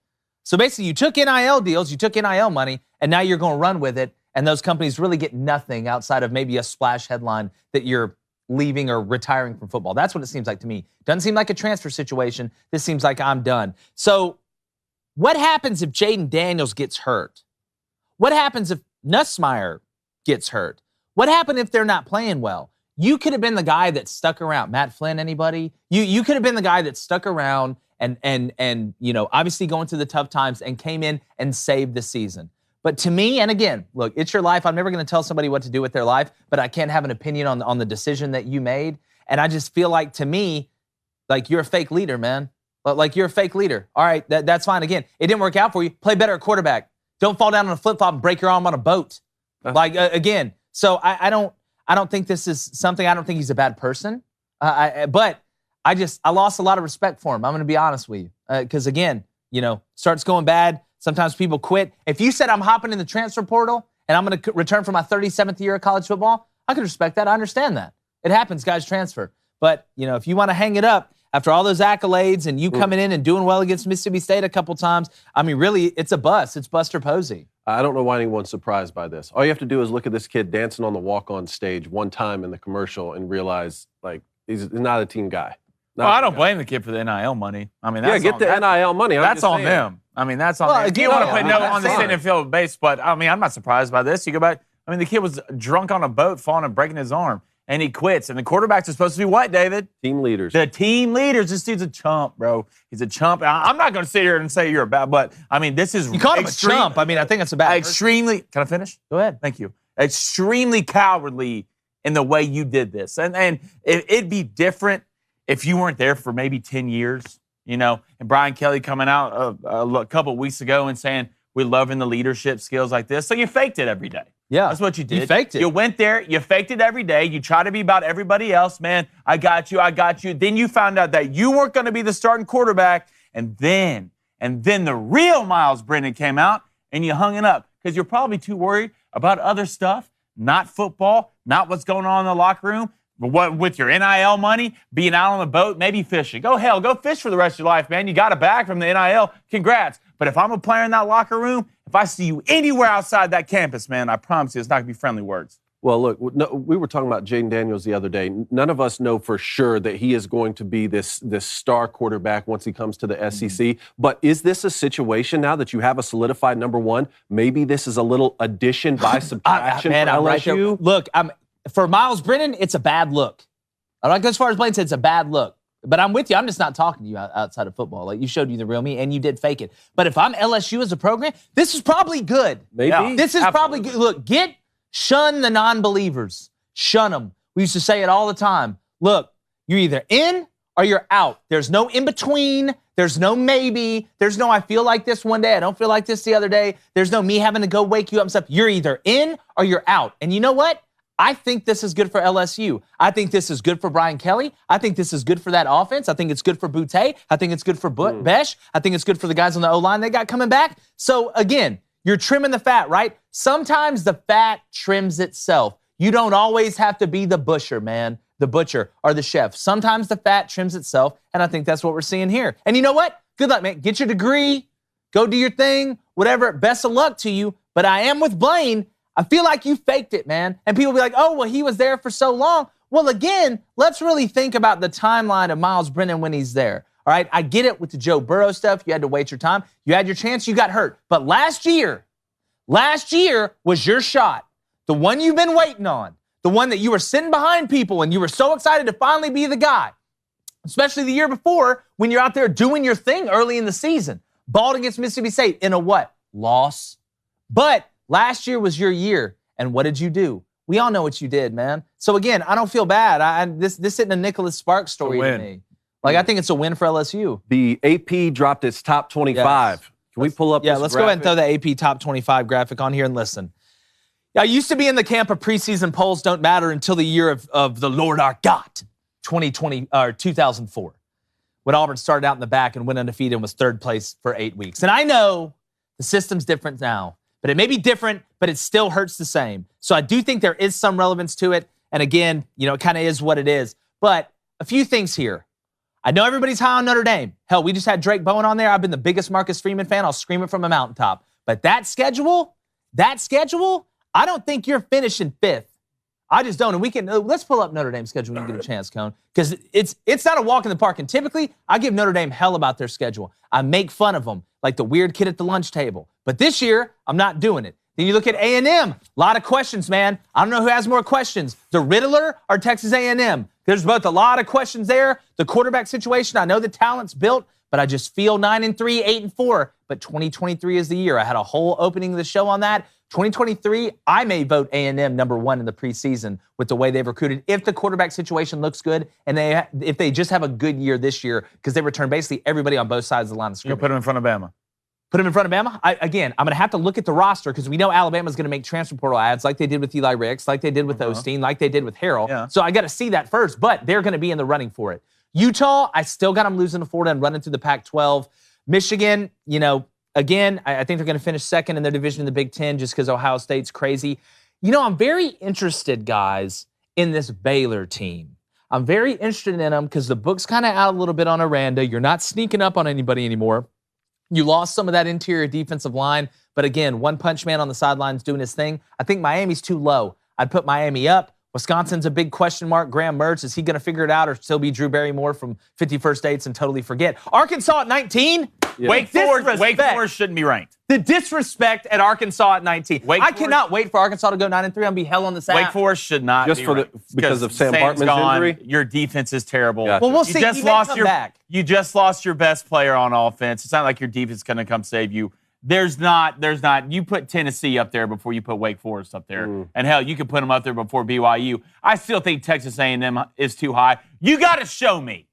So basically, you took NIL deals, you took NIL money, and now you're going to run with it, and those companies really get nothing outside of maybe a splash headline that you're leaving or retiring from football. That's what it seems like to me. Doesn't seem like a transfer situation. This seems like I'm done. So what happens if Jaden Daniels gets hurt? What happens if Nussmeier gets hurt? What happens if they're not playing well? You could have been the guy that stuck around. Matt Flynn, anybody? You could have been the guy that stuck around and you know, obviously going through the tough times and came in and saved the season. But to me, and again, look, it's your life. I'm never going to tell somebody what to do with their life, but I can't have an opinion on the decision that you made. And I just feel like, to me, like you're a fake leader, man. Like you're a fake leader. All right, that's fine. Again, it didn't work out for you. Play better at quarterback. Don't fall down on a flip-flop and break your arm on a boat. Again, so I don't think this is something. I don't think he's a bad person. But I lost a lot of respect for him. I'm going to be honest with you. Because again, you know, starts going bad. Sometimes people quit. If you said I'm hopping in the transfer portal and I'm going to return for my 37th year of college football, I could respect that. I understand that. It happens, guys transfer. But, you know, if you want to hang it up after all those accolades and you coming in and doing well against Mississippi State a couple times, I mean, really, it's a bust. It's Buster Posey. I don't know why anyone's surprised by this. All you have to do is look at this kid dancing on the walk-on stage one time in the commercial and realize, like, he's not a team guy. Well, I don't blame the kid for the NIL money. I mean, that's get the NIL money. That's on them. I mean, that's on them. If you want to put no on the sitting field base, but I mean, I'm not surprised by this. You go back. I mean, the kid was drunk on a boat, falling and breaking his arm, and he quits. And the quarterbacks are supposed to be what, David? Team leaders. The team leaders. This dude's a chump, bro. He's a chump. I'm not going to sit here and say you're a bad, but I mean, this is you called him a chump. I mean, I think it's a bad. Extremely. Can I finish? Go ahead. Thank you. Extremely cowardly in the way you did this, and it'd be different if you weren't there for maybe 10 years, you know, and Brian Kelly coming out a couple of weeks ago and saying, we're loving the leadership skills like this. So you faked it every day. Yeah. That's what you did. You faked it. You went there, you faked it every day. You try to be about everybody else, man. I got you. Then you found out that you weren't going to be the starting quarterback. And then the real Miles Brennan came out and you hung it up because you're probably too worried about other stuff, not football, not what's going on in the locker room. What with your NIL money, being out on the boat, maybe fishing. Go fish for the rest of your life, man. You got it back from the NIL. Congrats. But if I'm a player in that locker room, if I see you anywhere outside that campus, man, I promise you it's not going to be friendly words. Well, look, we were talking about Jaden Daniels the other day. None of us know for sure that he is going to be this star quarterback once he comes to the SEC. But is this a situation now that you have a solidified number one? Maybe this is a little addition by subtraction for LSU? Right, look, for Miles Brennan, it's a bad look. I like as far as Blaine said, it's a bad look. But I'm with you. I'm just not talking to you outside of football. Like, you showed you the real me, and you did fake it. But if I'm LSU as a program, this is probably good. Maybe. Yeah, this is probably good. Look, shun the non-believers. Shun them. We used to say it all the time. Look, you're either in or you're out. There's no in-between. There's no maybe. There's no I feel like this one day. I don't feel like this the other day. There's no me having to go wake you up and stuff. You're either in or you're out. And you know what? I think this is good for LSU. I think this is good for Brian Kelly. I think this is good for that offense. I think it's good for Boutte. I think it's good for Besh. I think it's good for the guys on the O-line they got coming back. So, again, you're trimming the fat, right? Sometimes the fat trims itself. You don't always have to be the butcher, man, the butcher or the chef. Sometimes the fat trims itself, and I think that's what we're seeing here. And you know what? Good luck, man. Get your degree. Go do your thing. Whatever. Best of luck to you. But I am with Blaine. I feel like you faked it, man. And people be like, oh, well, he was there for so long. Well, again, let's really think about the timeline of Miles Brennan when he's there. All right, I get it with the Joe Burrow stuff. You had to wait your time. You had your chance. You got hurt. But last year was your shot. The one you've been waiting on. The one that you were sitting behind people and you were so excited to finally be the guy. Especially the year before when you're out there doing your thing early in the season. Balled against Mississippi State in a what? Loss. But last year was your year, and what did you do? We all know what you did, man. So, again, I don't feel bad. This isn't a Nicholas Sparks story to me. Like, I think it's a win for LSU. The AP dropped its top 25. Yes. Can we pull up this let's graphic? Go ahead and throw the AP top 25 graphic on here and listen. I used to be in the camp of preseason polls don't matter until the year of the Lord our God. 2004 when Auburn started out in the back and went undefeated and was third place for 8 weeks. And I know the system's different now, but it may be different, but it still hurts the same. So I do think there is some relevance to it. And again, it kind of is what it is. But a few things here. I know everybody's high on Notre Dame. Hell, we just had Drake Bowen on there. I've been the biggest Marcus Freeman fan. I'll scream it from a mountaintop. But that schedule, I don't think you're finishing 5th. I just don't. And let's pull up Notre Dame's schedule when you get a chance, Cone. Because it's not a walk in the park. And typically, I give Notre Dame hell about their schedule. I make fun of them, like the weird kid at the lunch table. But this year, I'm not doing it. Then you look at A&M. A lot of questions, man. I don't know who has more questions, the Riddler or Texas A&M. There's both a lot of questions there. The quarterback situation, I know the talent's built, but I just feel 9-3, 8-4. But 2023 is the year. I had a whole opening of the show on that. 2023, I may vote A&M number 1 in the preseason with the way they've recruited. If the quarterback situation looks good and if they just have a good year this year because they return basically everybody on both sides of the line of scrimmage. You'll put them in front of Bama. Put him in front of Bama? I'm going to have to look at the roster because we know Alabama's going to make transfer portal ads like they did with Eli Ricks, like they did with Osteen, like they did with Harrell. Yeah. So I got to see that first, but they're going to be in the running for it. Utah, I still got them losing to Florida and running through the Pac-12. Michigan, again, I think they're going to finish second in their division in the Big Ten just because Ohio State's crazy. I'm very interested, guys, in this Baylor team. I'm very interested in them because the book's kind of out a little bit on Aranda. You're not sneaking up on anybody anymore. You lost some of that interior defensive line, but again, one punch man on the sidelines doing his thing. I think Miami's too low. I'd put Miami up. Wisconsin's a big question mark. Graham Mertz, is he going to figure it out or still be Drew Barrymore from 51st Dates and totally forget? Arkansas at 19? Yeah. Wake Forest shouldn't be ranked. The disrespect at Arkansas at 19. I cannot wait for Arkansas to go 9-3. I'm going to be hell on the side. Wake Forest should not just be for ranked. because of Sam Hartman's injury? Your defense is terrible. Gotcha. Well, we'll see. You just lost your best player on offense. It's not like your defense is going to come save you. There's not. You put Tennessee up there before you put Wake Forest up there. And hell, you could put them up there before BYU. I still think Texas A&M is too high. You got to show me.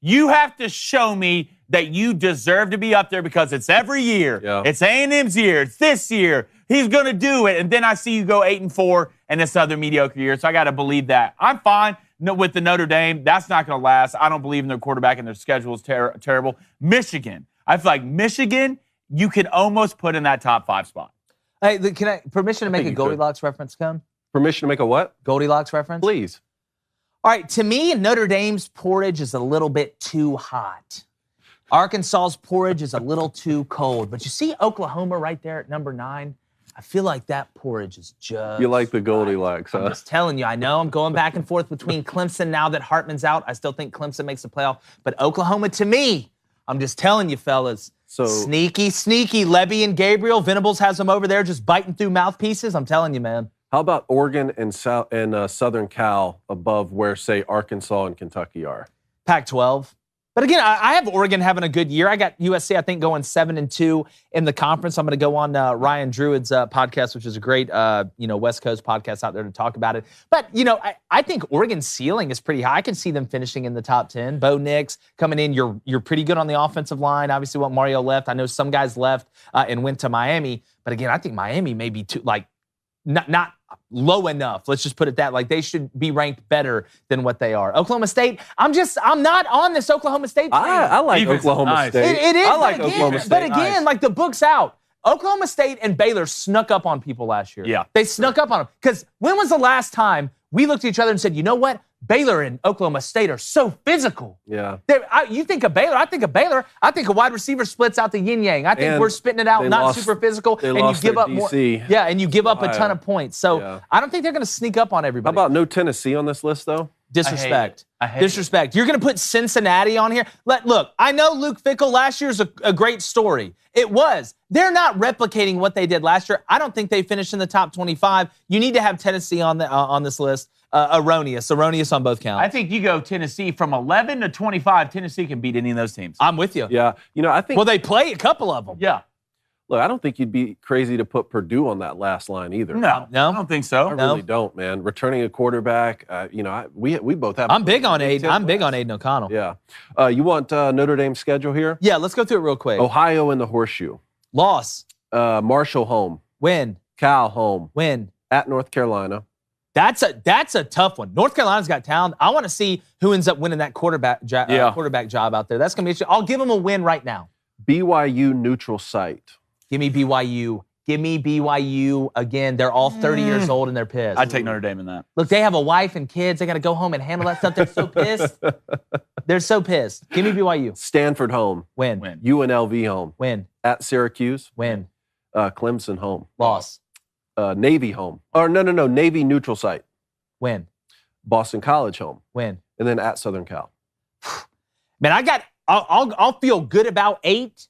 You have to show me that you deserve to be up there because it's every year. Yeah. It's A&M's year. It's this year. He's going to do it. And then I see you go 8-4 and this other mediocre year. So I got to believe that. I'm fine with the Notre Dame. That's not going to last. I don't believe in their quarterback and their schedule is terrible. Michigan. I feel like Michigan, you could almost put in that top 5 spot. Hey, permission to make a Goldilocks reference, Cone? Permission to make a what? Goldilocks reference? Please. All right, to me, Notre Dame's porridge is a little bit too hot. Arkansas's porridge is a little too cold. But you see Oklahoma right there at number 9? I feel like that porridge is just... You like the Goldilocks, huh? I'm just telling you. I know I'm going back and forth between Clemson now that Hartman's out. I still think Clemson makes the playoff. But Oklahoma, to me, I'm just telling you, fellas, sneaky. Levy and Gabriel. Venables has them over there just biting through mouthpieces. I'm telling you, man. How about Oregon and Southern Cal above where, say, Arkansas and Kentucky are? Pac-12. But again, I have Oregon having a good year. I got USC, I think, going 7-2 in the conference. I'm going to go on Ryan Druid's podcast, which is a great, West Coast podcast out there to talk about it. But, I think Oregon's ceiling is pretty high. I can see them finishing in the top 10. Bo Nix coming in. You're pretty good on the offensive line. Obviously, what Mario left. I know some guys left and went to Miami. But again, I think Miami may be too, not low enough. Let's just put it that. They should be ranked better than what they are. Oklahoma State, I'm not on this Oklahoma State train. I like Oklahoma State. It is. I like Oklahoma State. But again, the book's out. Oklahoma State and Baylor snuck up on people last year. Yeah. They snuck up on them. Because when was the last time we looked at each other and said, you know what? Baylor and Oklahoma State are so physical. Yeah. You think of Baylor. I think of Baylor. I think a wide receiver splits out the yin-yang. I think we're spitting it out, not super physical. And you give up more. Yeah, and you give up a ton of points. So I don't think they're going to sneak up on everybody. How about no Tennessee on this list, though? Disrespect. Disrespect. You're going to put Cincinnati on here? Look, I know Luke Fickell last year's a great story. It was. They're not replicating what they did last year. I don't think they finished in the top 25. You need to have Tennessee on this list. Erroneous on both counts. I think you go Tennessee from 11 to 25. Tennessee can beat any of those teams. I'm with you. Yeah. I think. Well, they play a couple of them. Yeah. Look, I don't think you'd be crazy to put Purdue on that last line either. No, I don't think so. I really don't, man. Returning a quarterback, we both have. I'm big on Aiden. I'm big on Aiden O'Connell. Yeah. You want Notre Dame's schedule here? Yeah, let's go through it real quick. Ohio in the Horseshoe. Loss. Marshall home. Win. Cal home. Win. At North Carolina. That's a tough one. North Carolina's got talent. I want to see who ends up winning that quarterback job out there. That's going to be interesting. I'll give them a win right now. BYU neutral site. Give me BYU. Give me BYU again. They're all 30 years old and they're pissed. I'd take Notre Dame in that. Look, they have a wife and kids. They got to go home and handle that stuff. They're so pissed. They're so pissed. Give me BYU. Stanford home. Win. UNLV home. Win. At Syracuse. Win. Clemson home. Loss. Navy home. Or no. Navy neutral site. Win. Boston College home. Win. And then at Southern Cal. Man, I'll feel good about 8.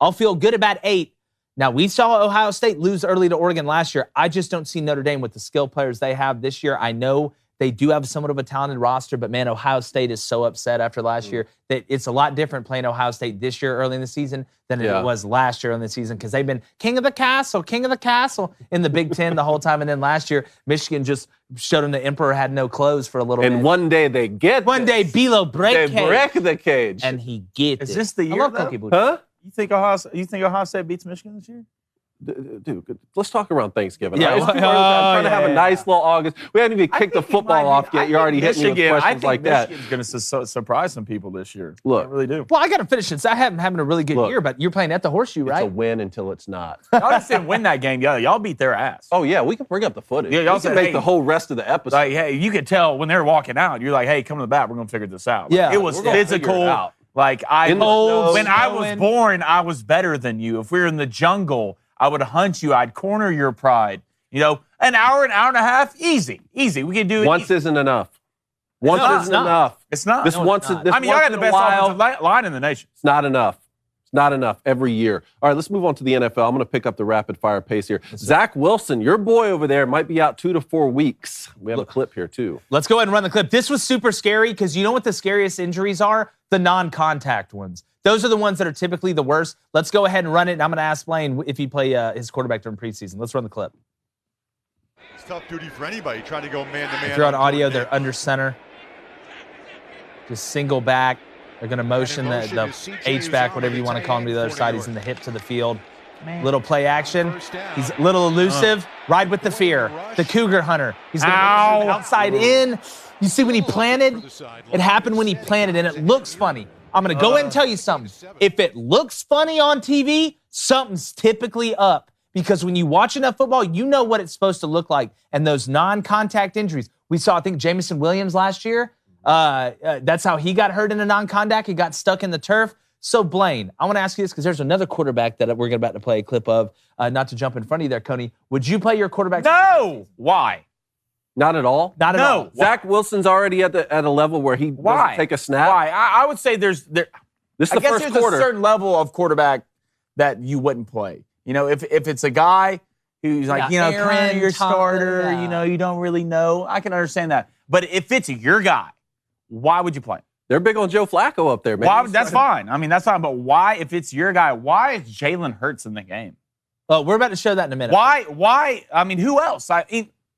I'll feel good about 8. Now, we saw Ohio State lose early to Oregon last year. I just don't see Notre Dame with the skill players they have this year. I know they do have somewhat of a talented roster, but, man, Ohio State is so upset after last year that it's a lot different playing Ohio State this year early in the season than it was last year in the season because they've been king of the castle in the Big Ten the whole time. And then last year, Michigan just showed them the emperor had no clothes for a little bit. And one day they get One day, Bilo break the cage. And he gets it. Is this the year, I love Cookie Booty. Huh? You think Ohio State beats Michigan this year? Dude, let's talk around Thanksgiving. Yeah, right? I'm trying to have a nice little August. We haven't even kicked the football off yet. You're already hitting me with questions like that. Michigan's going to surprise some people this year. Look. I really do. Well, I got to finish it. I haven't having a really good year, but you're playing at the Horseshoe, right? It's a win until it's not. Y'all just didn't win that game. Y'all beat their ass. Oh, yeah, we can bring up the footage. Yeah, y'all we can make the whole rest of the episode. Like, hey, you could tell when they were walking out, you're like, hey, come to the bat. We're going to figure this out. Yeah. It was physical. Like, when I was born, I was better than you. If we were in the jungle, I would hunt you. I'd corner your pride. You know, an hour and a half, easy. We can do it. Once isn't enough. Once isn't enough. It's not. This once. I mean, y'all got the best offensive line in the nation. It's not enough. It's not enough every year. All right, let's move on to the NFL. I'm going to pick up the rapid fire pace here. Zach Wilson, your boy over there, might be out 2 to 4 weeks. We have a clip here, too. Let's go ahead and run the clip. This was super scary because you know what the scariest injuries are? The non-contact ones. Those are the ones that are typically the worst. Let's go ahead and run it, and I'm going to ask Blaine if he'd play his quarterback during preseason. Let's run the clip. It's tough duty for anybody trying to go man-to-man. If you're on audio, they're under center. Just single back. They're going to motion the H-back, whatever you want to call him, to the other side. He's in the hip to the field. Little play action. He's a little elusive. Ride with the fear. The Cougar Hunter. He's going to outside in. You see when he planted? It happened when he planted, and it looks funny. I'm going to go ahead and tell you something. If it looks funny on TV, something's typically up. Because when you watch enough football, you know what it's supposed to look like. And those non-contact injuries. We saw, I think, Jameson Williams last year. That's how he got hurt in a non-contact. He got stuck in the turf. So, Blaine, I want to ask you this because there's another quarterback that we're about to play a clip of. Not to jump in front of you there, Coney. Would you play your quarterback? No! Why? Not at all? Not at all. Zach Wilson's already at a level where he doesn't take a snap? Why? I would say this is the first quarter. There's a certain level of quarterback that you wouldn't play. You know, if it's a guy who's like, kind of your starter, you don't really know, I can understand that. But if it's your guy, why would you play him? They're big on Joe Flacco up there, man. Why, that's fine. I mean, that's fine. But why, if it's your guy, why is Jalen Hurts in the game? Well, we're about to show that in a minute. Why? I mean, who else?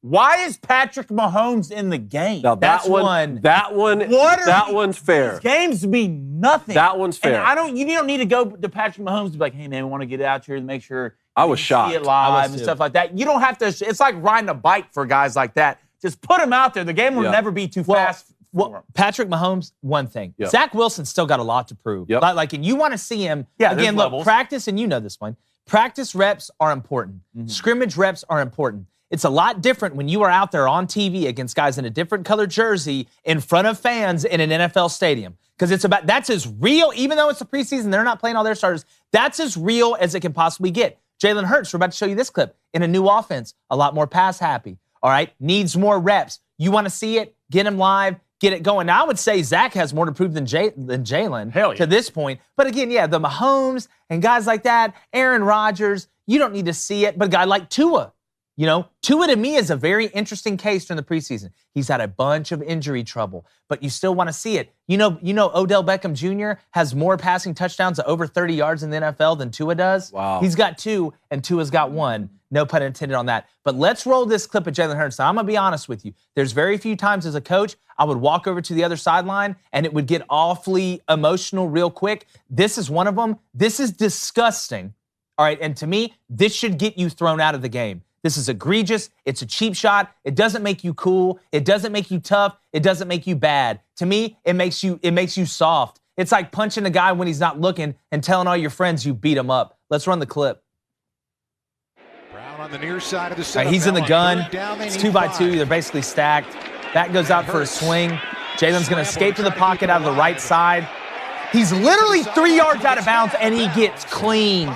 Why is Patrick Mahomes in the game? Now, that one's fair. These games mean nothing. That one's fair. And you don't need to go to Patrick Mahomes to be like, hey, man, we want to get out here and make sure I was shocked. See it live and stuff like that. You don't have to. It's like riding a bike for guys like that. Just put them out there. The game will never be too fast. Well, Patrick Mahomes, one thing. Yep. Zach Wilson's still got a lot to prove. Yep. And you want to see him. Again, look, levels. practice, and you know this one. Practice reps are important. Mm-hmm. Scrimmage reps are important. It's a lot different when you are out there on TV against guys in a different colored jersey in front of fans in an NFL stadium. Because that's as real, even though it's the preseason, they're not playing all their starters, that's as real as it can possibly get. Jalen Hurts, we're about to show you this clip, in a new offense, a lot more pass happy, all right? Needs more reps. You want to see it? Get him live. Get it going. Now, I would say Zach has more to prove than Jalen to this point. But again, the Mahomes and guys like that, Aaron Rodgers, you don't need to see it. But a guy like Tua, Tua to me is a very interesting case during the preseason. He's had a bunch of injury trouble, but you still want to see it. You know, Odell Beckham Jr. has more passing touchdowns of over 30 yards in the NFL than Tua does. Wow. He's got 2, and Tua's got 1. No pun intended on that. But let's roll this clip of Jalen Hurts. Now, I'm going to be honest with you. There's very few times as a coach I would walk over to the other sideline and it would get awfully emotional real quick. This is one of them. This is disgusting. All right, and to me, this should get you thrown out of the game. This is egregious. It's a cheap shot. It doesn't make you cool. It doesn't make you tough. It doesn't make you bad. To me, it makes you soft. It's like punching a guy when he's not looking and telling all your friends you beat him up. Let's run the clip. Brown on the near side of the setup. He's in the gun. It's 2x2. They're basically stacked. That goes out for a swing. Jalen's going to escape to the pocket out of the right side. He's literally 3 yards out of bounds, and he gets clean.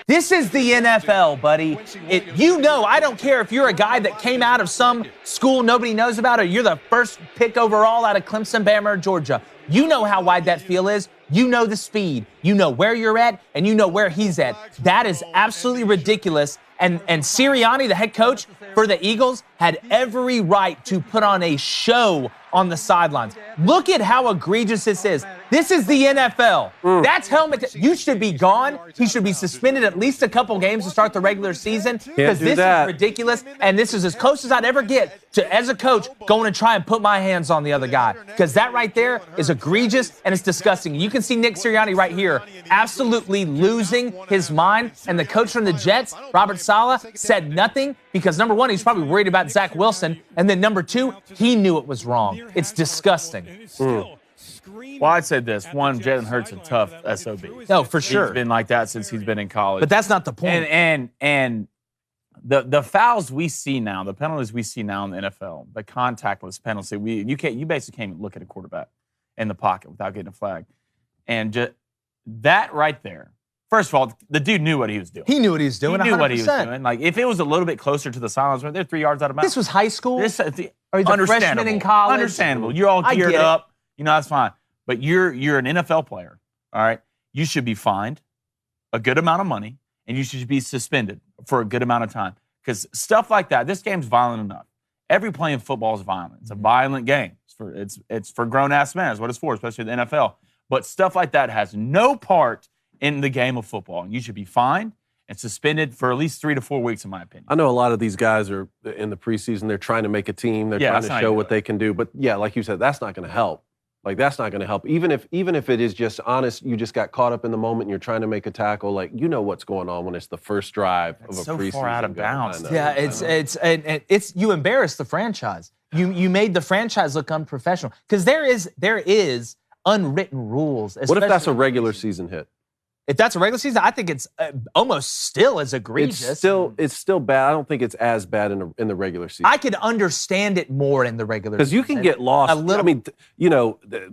This is the NFL, buddy. I don't care if you're a guy that came out of some school nobody knows about, or you're the first pick overall out of Clemson, Bama, or Georgia. You know how wide that field is. You know the speed. You know where you're at, and you know where he's at. That is absolutely ridiculous. And Sirianni, the head coach for the Eagles, had every right to put on a show on the sidelines. Look at how egregious this is. This is the NFL. That's helmet. You should be gone. He should be suspended at least a couple games to start the regular season, because this is ridiculous, and this is as close as I'd ever get to, as a coach, going to try and put my hands on the other guy, because that right there is egregious and it's disgusting. You can see Nick Sirianni right here absolutely losing his mind, and the coach from the Jets, Robert Saleh, said nothing because, number one, he's probably worried about Zach Wilson, and then number two, he knew it was wrong. It's disgusting. Well, I'd say this. One, Jalen Hurts a tough SOB. No, for sure. He's been like that since he's been in college. But that's not the point. And the fouls we see now, the penalties we see now in the NFL, the contactless penalty, you basically can't look at a quarterback in the pocket without getting a flag. And just that right there. First of all, the dude knew what he was doing. He knew what he was doing. He knew 100%. what he was doing. Like, if it was a little bit closer to the sidelines, they're 3 yards out of bounds. This was high school. Or he's a freshman in college. Understandable. You're all geared up. That's fine. But you're an NFL player, all right? You should be fined a good amount of money, and you should be suspended for a good amount of time. Because stuff like that, this game's violent enough. Every play in football is violent. It's a violent game. It's for grown-ass men. That's what it's for, especially the NFL. But stuff like that has no part in the game of football. And you should be fined and suspended for at least 3 to 4 weeks, in my opinion. I know a lot of these guys are in the preseason. They're trying to make a team. They're trying to show what they can do. But, yeah, like you said, that's not going to help. Like, that's not going to help. Even if it is just honest, you just got caught up in the moment and you're trying to make a tackle, like, you know what's going on when it's the first drive of a preseason. So far out of bounds. Yeah, it's you embarrass the franchise. You made the franchise look unprofessional, because there is unwritten rules. What if that's a regular season hit? If that's a regular season, I think it's almost still as egregious. It's still bad. I don't think it's as bad in the regular season. I could understand it more in the regular season. Because you can get lost. I mean,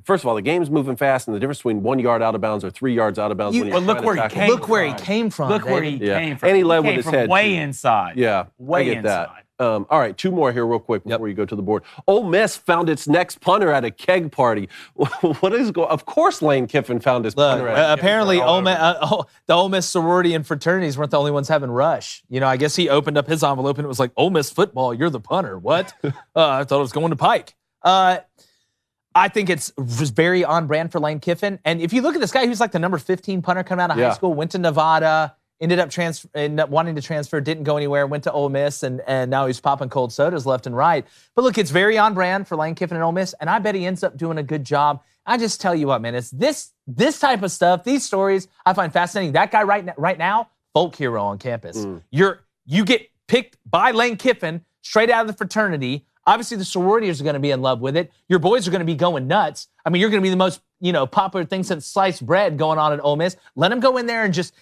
first of all, the game's moving fast, and the difference between 1 yard out of bounds or 3 yards out of bounds. Look where he came from. Look where he came from. And he led with his head. Way inside. Yeah, way I get inside. that. All right, 2 more here real quick before you go to the board. Ole Miss found its next punter at a keg party. Of course Lane Kiffin found his punter at a keg apparently party. the Ole Miss sorority and fraternities weren't the only ones having rush. I guess he opened up his envelope and it was like, Ole Miss football, you're the punter. What? I thought it was going to Pike. I think it's very on brand for Lane Kiffin. And if you look at this guy, he was like the number 15 punter coming out of high school, went to Nevada, ended up wanting to transfer, didn't go anywhere, went to Ole Miss, and now he's popping cold sodas left and right. But look, it's very on brand for Lane Kiffin and Ole Miss, and I bet he ends up doing a good job. I just tell you what, man, it's this type of stuff, these stories, I find fascinating. That guy right now, folk hero on campus. You get picked by Lane Kiffin straight out of the fraternity. Obviously, the sororities are going to be in love with it. Your boys are going to be going nuts. I mean, you're going to be the most, popular thing since sliced bread going on at Ole Miss. Let them go in there and just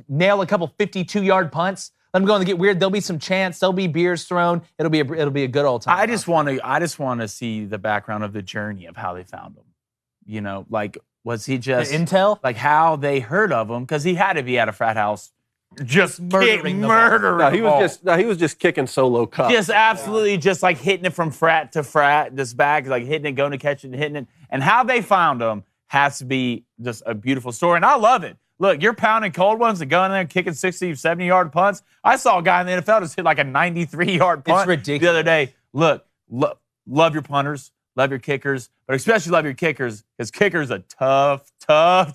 nail a couple 52-yard punts. Let them go and get weird. There'll be some chants. There'll be beers thrown. It'll be a good old time. I just want to see the background of the journey of how they found him. Like, was he just the intel? Like how they heard of him, because he had to be at a frat house. Just murdering. He was just kicking solo cups. Just absolutely just like hitting it from frat to frat, just back, like hitting it, going to catch it, hitting it. And how they found him has to be just a beautiful story. And I love it. Look, you're pounding cold ones and going there and kicking 60, 70-yard punts. I saw a guy in the NFL just hit like a 93-yard punt the other day. Look, love your punters. Love your kickers, but especially love your kickers, because kicker's a tough job.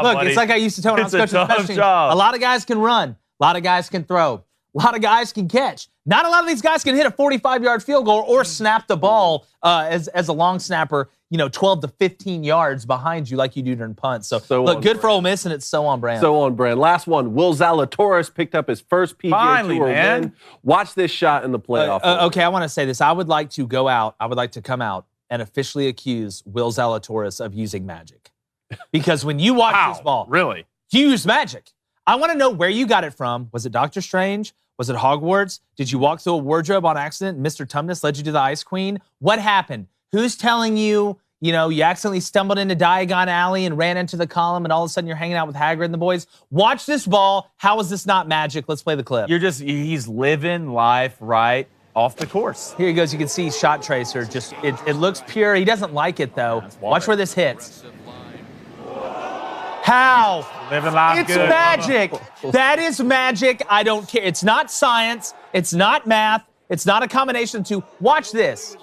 Look, buddy. It's like I used to tell when I was coaching special teams. Job. A lot of guys can run. A lot of guys can throw. A lot of guys can catch. Not a lot of these guys can hit a 45-yard field goal or snap the ball as a long snapper, 12 to 15 yards behind you like you do during punts. So look, good for Ole Miss, and it's so on brand. So on brand. Last one. Will Zalatoris picked up his first PGA Tour win. Watch this shot in the playoff. Okay, I want to say this. I would like to come out and officially accuse Will Zalatoris of using magic. Because when you watch this ball, really, you use magic. I want to know where you got it from. Was it Doctor Strange? Was it Hogwarts? Did you walk through a wardrobe on accident? Mr. Tumnus led you to the Ice Queen? What happened? Who's telling you, you accidentally stumbled into Diagon Alley and ran into the column and all of a sudden you're hanging out with Hagrid and the boys? Watch this ball. How is this not magic? Let's play the clip. He's living life right off the course. Here he goes. You can see shot tracer. It looks pure. He doesn't like it, though. Watch where this hits. How? Living life It's good. magic. That is magic. I don't care. It's not science. It's not math. It's not a combination of two. Watch this.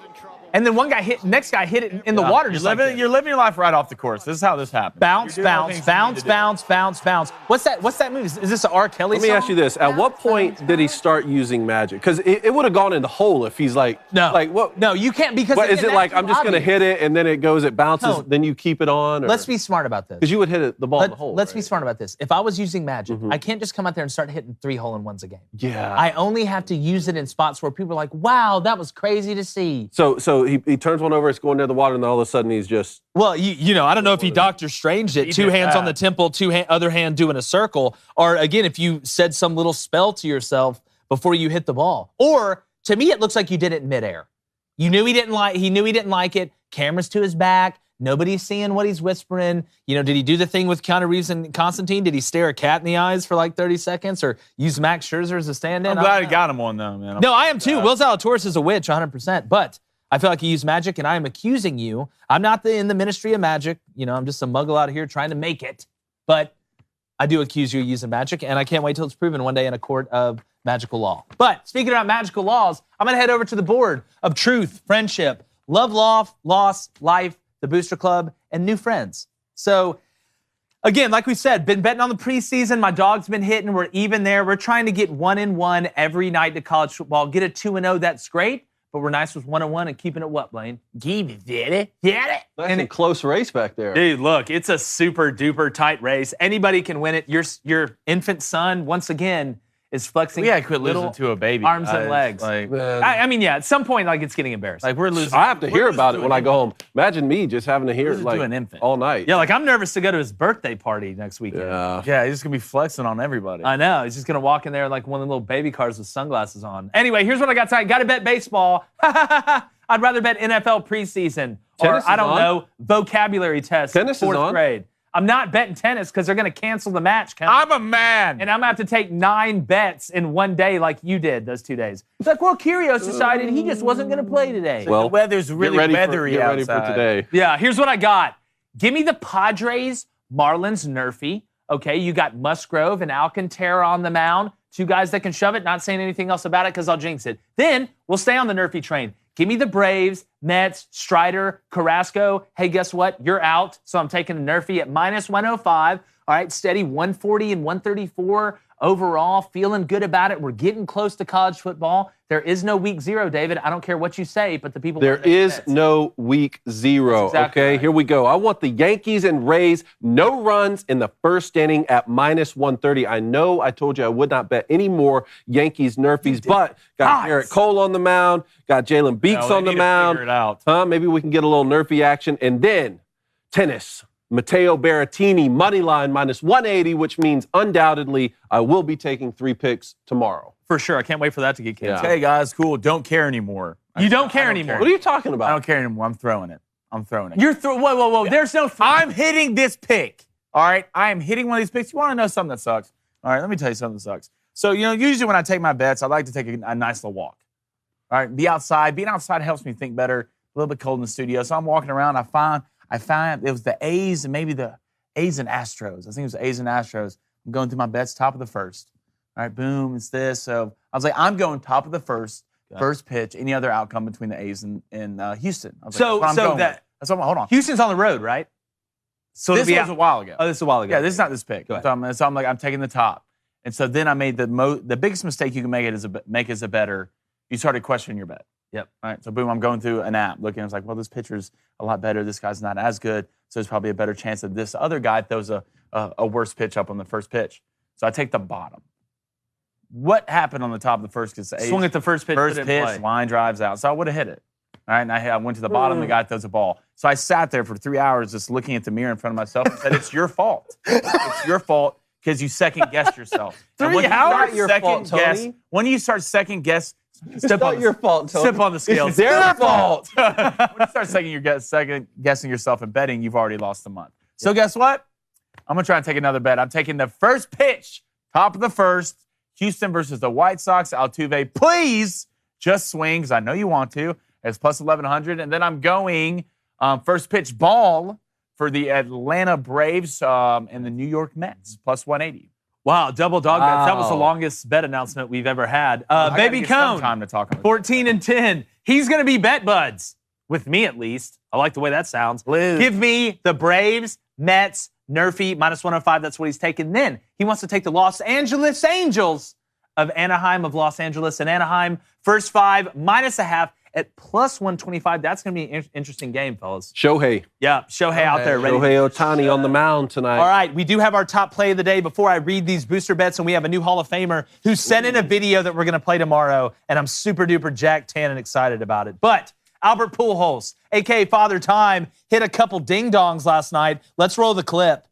And then next guy hit it in the water. You're living your life right off the course. This is how this happens. Bounce, bounce, bounce, bounce, bounce, bounce. What's that move? Is this an R. Kelly song? Let me ask you this. At what point did he start using magic? Because it would have gone in the hole if he's like, what? No, you can't because. What, is it like, I'm just going to hit it and then it goes, it bounces, then you keep it on? Or? Let's be smart about this. Because you would hit the ball in the hole. Let's be smart about this. If I was using magic, I can't just come out there and start hitting 3 hole-in-ones a game. Yeah. I only have to use it in spots where people are like, wow, that was crazy to see. So he turns one over, it's going near the water, and then all of a sudden he's just... Well, I don't know if he Dr. Stranged it. 2 hands on the temple, other hand doing a circle. Or, again, if you said some little spell to yourself before you hit the ball. Or, to me, it looks like you did it in midair. He knew he didn't like it. Cameras to his back. Nobody's seeing what he's whispering. Did he do the thing with Keanu Reeves and Constantine? Did he stare a cat in the eyes for like 30 seconds or use Max Scherzer as a stand-in? I'm glad he got him on, though, man. No, I am too. Will Zalatoris is a witch, 100%. But I feel like he used magic, and I am accusing you. I'm not in the ministry of magic. I'm just a muggle out here trying to make it. But I do accuse you of using magic, and I can't wait till it's proven one day in a court of magical law. But speaking about magical laws, I'm going to head over to the board of truth, friendship, love, loss, life, the Booster Club, and new friends. So, again, like we said, been betting on the preseason. My dog's been hitting. We're even there. We're trying to get 1-1 every night to college football. Get a 2-0, that's great. But we're nice with 1-1 and keeping it what, Blaine? Keep it, did it? Get it? That's a close race back there. Dude, look, it's a super duper tight race. Anybody can win it. Your infant son, once again, is flexing. We gotta quit losing to a baby. Arms and legs. I mean, at some point, it's getting embarrassing. Like, we're losing. I have to hear about it when I go home. Imagine me just having to hear it to an infant all night. Yeah, I'm nervous to go to his birthday party next weekend. Yeah, he's just gonna be flexing on everybody. I know. He's just gonna walk in there like one of the little baby cars with sunglasses on. Anyway, here's what I got tonight. Got to bet baseball. I'd rather bet NFL preseason or I don't know vocabulary test. Tennis is on. 4th grade. I'm not betting tennis because they're going to cancel the match. I'm a man. And I'm going to have to take 9 bets in one day like you did those 2 days. It's like, well, Kyrgios decided he just wasn't going to play today. Well, the weather's really weathery get ready outside. for today. Yeah, here's what I got. Give me the Padres, Marlins, Nerfy. Okay, you got Musgrove and Alcantara on the mound. 2 guys that can shove it. Not saying anything else about it because I'll jinx it. Then we'll stay on the Nerfy train. Give me the Braves, Mets, Strider, Carrasco. Hey, guess what? You're out. So I'm taking the Nerfy at -105. All right, steady 140 and 134 overall. Feeling good about it. We're getting close to college football. There is no week 0, David. I don't care what you say, but the people... There is no week 0, exactly okay? Right. Here we go. I want the Yankees and Rays, no runs in the first inning at -130. I know I told you I would not bet any more Yankees Nerfies, but got Garrett Cole on the mound, got Jalen Beeks on the mound. Figure it out. Maybe we can get a little Nerfy action. And then tennis. Matteo Berrettini, money line -180, which means undoubtedly I will be taking 3 picks tomorrow. For sure. I can't wait for that to get canceled. Hey, guys, cool. Don't care anymore. You don't care anymore. What are you talking about? I don't care anymore. I'm throwing it. You're whoa. Yeah. There's no... I'm hitting this pick. All right? I am hitting one of these picks. You want to know something that sucks? All right, let me tell you something that sucks. So, usually when I take my bets, I like to take a nice little walk. All right? Be outside. Being outside helps me think better. A little bit cold in the studio. So I'm walking around. I find it was the A's and maybe the A's and Astros. I think it was the A's and Astros. I'm going through my bets, top of the first. All right, boom, it's this. So I was like, I'm going top of the first pitch, any other outcome between the A's and Houston. I was hold on. Houston's on the road, right? So this was a while ago. Oh, this is a while ago. Yeah, this is not this pick. So I'm like, I'm taking the top. And so then I made the biggest mistake you can make is a better. You started questioning your bet. Yep. All right. So boom, I'm going through an app looking. I was like, well, this pitcher's a lot better. This guy's not as good. So there's probably a better chance that this other guy throws a worse pitch up on the first pitch. So I take the bottom. What happened on the top of the first? Swung at the first pitch. First pitch, line drives out. So I would have hit it. All right. And I went to the bottom. The guy throws a ball. So I sat there for 3 hours just looking at the mirror in front of myself and said, it's your fault. It's your fault because you second-guessed yourself. 3 hours? Your fault, Tony. When you start second-guess, it's not your fault, Tony. Step on the scale. It's their fault. When you start second-guessing yourself and betting, you've already lost a month. So guess what? I'm going to try and take another bet. I'm taking the first pitch, top of the first, Houston versus the White Sox. Altuve, please just swing, because I know you want to. It's plus 1,100. And then I'm going first pitch ball for the Atlanta Braves and the New York Mets, plus 180. Wow, double dog bets. That was the longest bet announcement we've ever had. Baby Cone, time to talk about 14-10. He's going to be bet buds, with me at least. I like the way that sounds. Liz. Give me the Braves, Mets, Nerfy, minus 105. That's what he's taking. Then he wants to take the Los Angeles Angels of Anaheim, of Los Angeles and Anaheim. First 5, minus a half at plus 125. That's going to be an interesting game, fellas. Shohei. Yeah, Shohei out there ready. Shohei Ohtani on the mound tonight. All right, we do have our top play of the day before I read these booster bets, and we have a new Hall of Famer who sent in a video that we're going to play tomorrow, and I'm super duper jacked, tan, and excited about it. But Albert Pujols, a.k.a. Father Time, hit a couple ding-dongs last night. Let's roll the clip.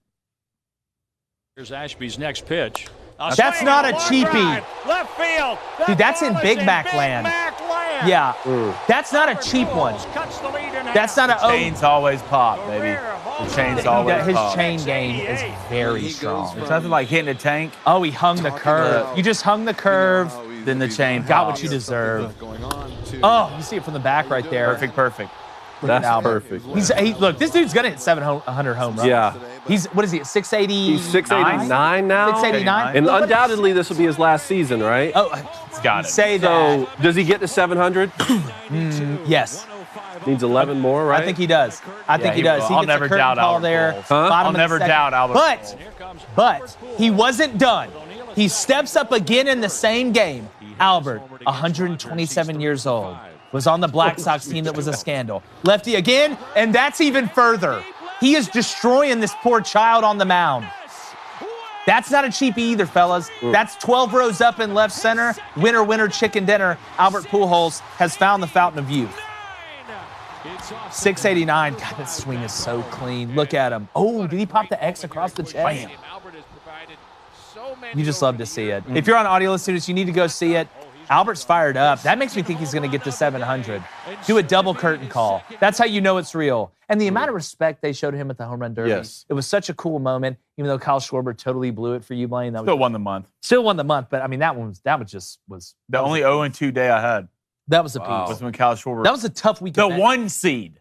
Here's Ashby's next pitch. That's not a cheapie. Left field. Dude, that's in Big Mac land. Yeah, that's not a cheap one. That's not a... chains always pop, baby. The chains always His pop. chain game is very strong. It's nothing like hitting a tank. Oh, he hung the curve. You just hung the curve. Then the chain Got pops. what you deserve. Oh, you see it from the back right there. Perfect. That's perfect. Look, this dude's gonna hit 700 home runs. Yeah. What is he, 680? He's 689 now. 689? And undoubtedly this will be his last season, right? Oh, It's got it. say that. So does he get to 700? Yes. Needs 11 more, right? I think he does. I think he does. He I'll gets never a curtain doubt call Albert there. Pujols. Bottom I'll of the never second. doubt Albert But he wasn't done. He steps up again in the same game. Albert, 127 years old, was on the Black Sox team that was a scandal. Lefty again, and that's even further. He is destroying this poor child on the mound. That's not a cheapie either, fellas. That's 12 rows up in left center. Winner, winner, chicken dinner. Albert Pujols has found the fountain of youth. 689. God, that swing is so clean. Look at him. Oh, did he pop the X across the chest? You just love to see it. If you're on audio listeners, you need to go see it. Albert's fired up. That makes me think he's going to get to 700. Do a double curtain call. That's how you know it's real. And the amount of respect they showed him at the home run derby. Yes. It was such a cool moment, even though Kyle Schwarber totally blew it for you, Blaine. That Still won the month. Still won the month, but I mean, that was The only 0-2 day I had that was a piece. was when Kyle Schwarber. That was a tough week. The 1 seed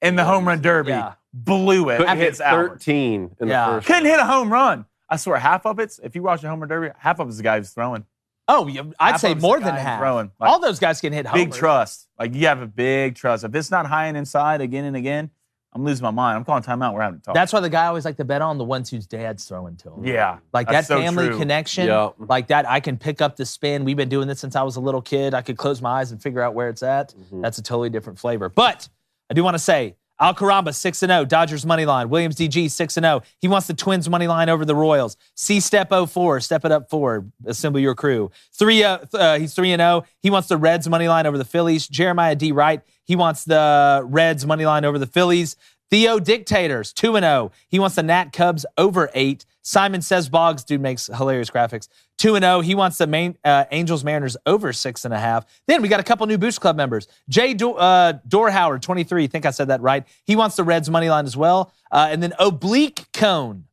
in the home run derby blew it. Couldn't hit against Albert. 13 in the first. Couldn't hit a home run. I swear, half of it's, if you watch the home run derby, half of it's the guy who's throwing. Oh, yeah, I'd say more than half. Throwing. Like, all those guys can hit homers. Big trust. Like, you have a big trust. If it's not high and inside again and again, I'm losing my mind. I'm calling timeout. We're having to talk. That's why the guy always liked to bet on the ones whose dad's throwing to him. Yeah. Like that's that so family true. connection, like that, I can pick up the spin. We've been doing this since I was a little kid. I could close my eyes and figure out where it's at. That's a totally different flavor. But I do want to say, Alcaramba, 6-0, Dodgers money line. Williams DG, 6-0. He wants the Twins money line over the Royals. C-Step 04, step it up forward. Assemble your crew. He's 3-0. He wants the Reds money line over the Phillies. Jeremiah D. Wright, he wants the Reds money line over the Phillies. Theo Dictators, 2-0. He wants the Nat Cubs over 8. Simon Says Boggs, dude makes hilarious graphics, 2-0. He wants the Angels Mariners over 6.5. Then we got a couple new Boost Club members. Jay Dorhauer, 23. I think I said that right. He wants the Reds money line as well. And then Oblique Cone.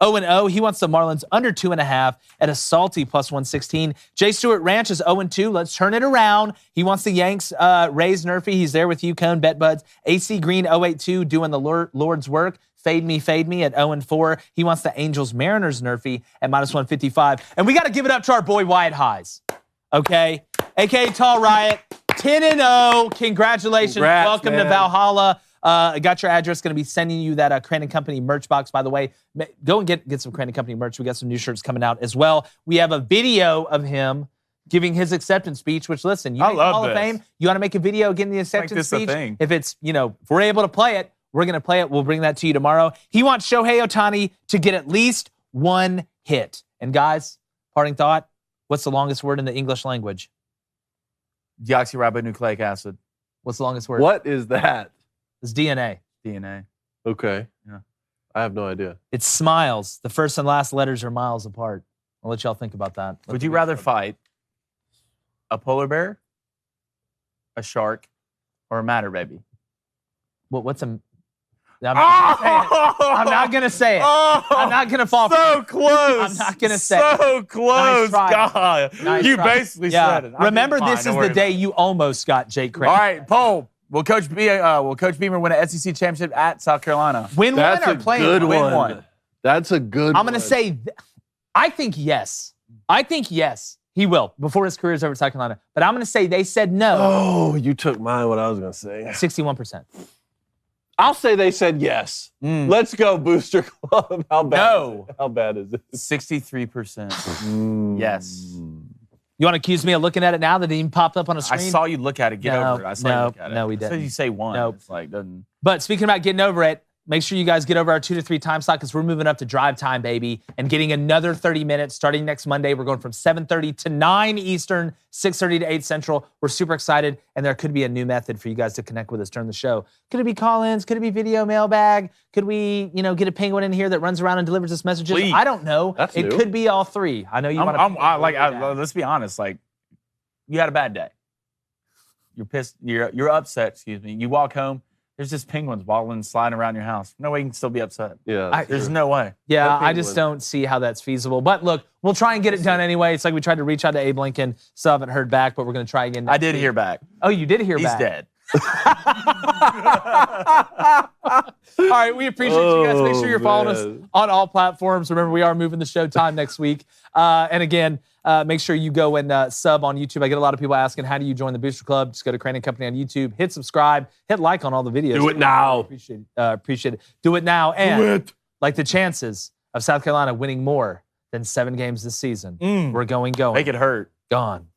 0-0. He wants the Marlins under 2.5 at a salty plus 116. Jay Stewart Ranch is 0-2. Let's turn it around. He wants the Yanks Rays Nerfy. He's there with you, Cone, Bet Buds. AC Green 082 doing the Lord's work. Fade me at 0-4. He wants the Angels Mariners Nerfy at minus 155. And we got to give it up to our boy Wyatt Highs. Okay? A.K.A. Tall Riot, 10-0. Congratulations. Congrats, welcome man. to Valhalla. I got your address. Going to be sending you that Crandon Company merch box, by the way. Go and get some Crandon Company merch. We got some new shirts coming out as well. We have a video of him giving his acceptance speech, which, listen, you I make the love Hall of this. Fame, you want to make a video getting the acceptance this a speech. thing. If it's, if we're able to play it, we're going to play it. We'll bring that to you tomorrow. He wants Shohei Ohtani to get at least one hit. And guys, parting thought, what's the longest word in the English language? Deoxyribonucleic acid. What's the longest word? What is that? It's DNA. DNA. Okay. Yeah. I have no idea. It's smiles. The first and last letters are miles apart. I'll let y'all think about that. Would you rather fight a polar bear, a shark, or a matter baby? What's a... I'm not going to say it. I'm not going to fall for it. So close. I'm not going to say it. So close. Nice try. God. Nice you try. basically said it. Remember, this is the day you almost got Jake Craig. All right, poll. Will Coach Beamer win an SEC championship at South Carolina? Win That's one or a play good win one. one? That's a good I'm one. going to say, I think yes. I think yes. He will before his career is over at South Carolina. But I'm going to say they said no. Oh, you took mine, what I was going to say. 61%. I'll say they said yes. Let's go, Booster Club. How bad? No. How bad is it? 63%. Yes. You want to accuse me of looking at it now that it even popped up on a I screen? saw you look at it. Get over it. I saw you look at it. No, we didn't. So you say one. Nope. It's like, doesn't. But speaking about getting over it, make sure you guys get over our 2 to 3 time slot because we're moving up to drive time, baby, and getting another 30 minutes starting next Monday. We're going from 7:30 to 9 Eastern, 6:30 to 8 Central. We're super excited, and there could be a new method for you guys to connect with us during the show. Could it be call-ins? Could it be video mailbag? Could we, get a penguin in here that runs around and delivers us messages? Please. I don't know. That's it new. could be all three. I know you want to. Let's be honest. Like, you had a bad day. You're pissed. You're upset. Excuse me. You walk home. There's just penguins waddling, sliding around your house. No way you can still be upset. Yeah. There's no way. Yeah, I just don't see how that's feasible. But look, we'll try and get it done anyway. It's like we tried to reach out to Abe Lincoln. Still haven't heard back, but we're going to try again. I did hear back. Oh, you did hear He's back? dead. All right, we appreciate you guys. Make sure you're following us man. on all platforms. Remember, we are moving the show time next week. And again, make sure you go and sub on YouTube. I get a lot of people asking, how do you join the Booster Club? Just go to Crane & Company on YouTube. Hit subscribe. Hit like on all the videos. Do it now. Appreciate it. Do it now. And like the chances of South Carolina winning more than 7 games this season, we're going. Make it hurt. Gone.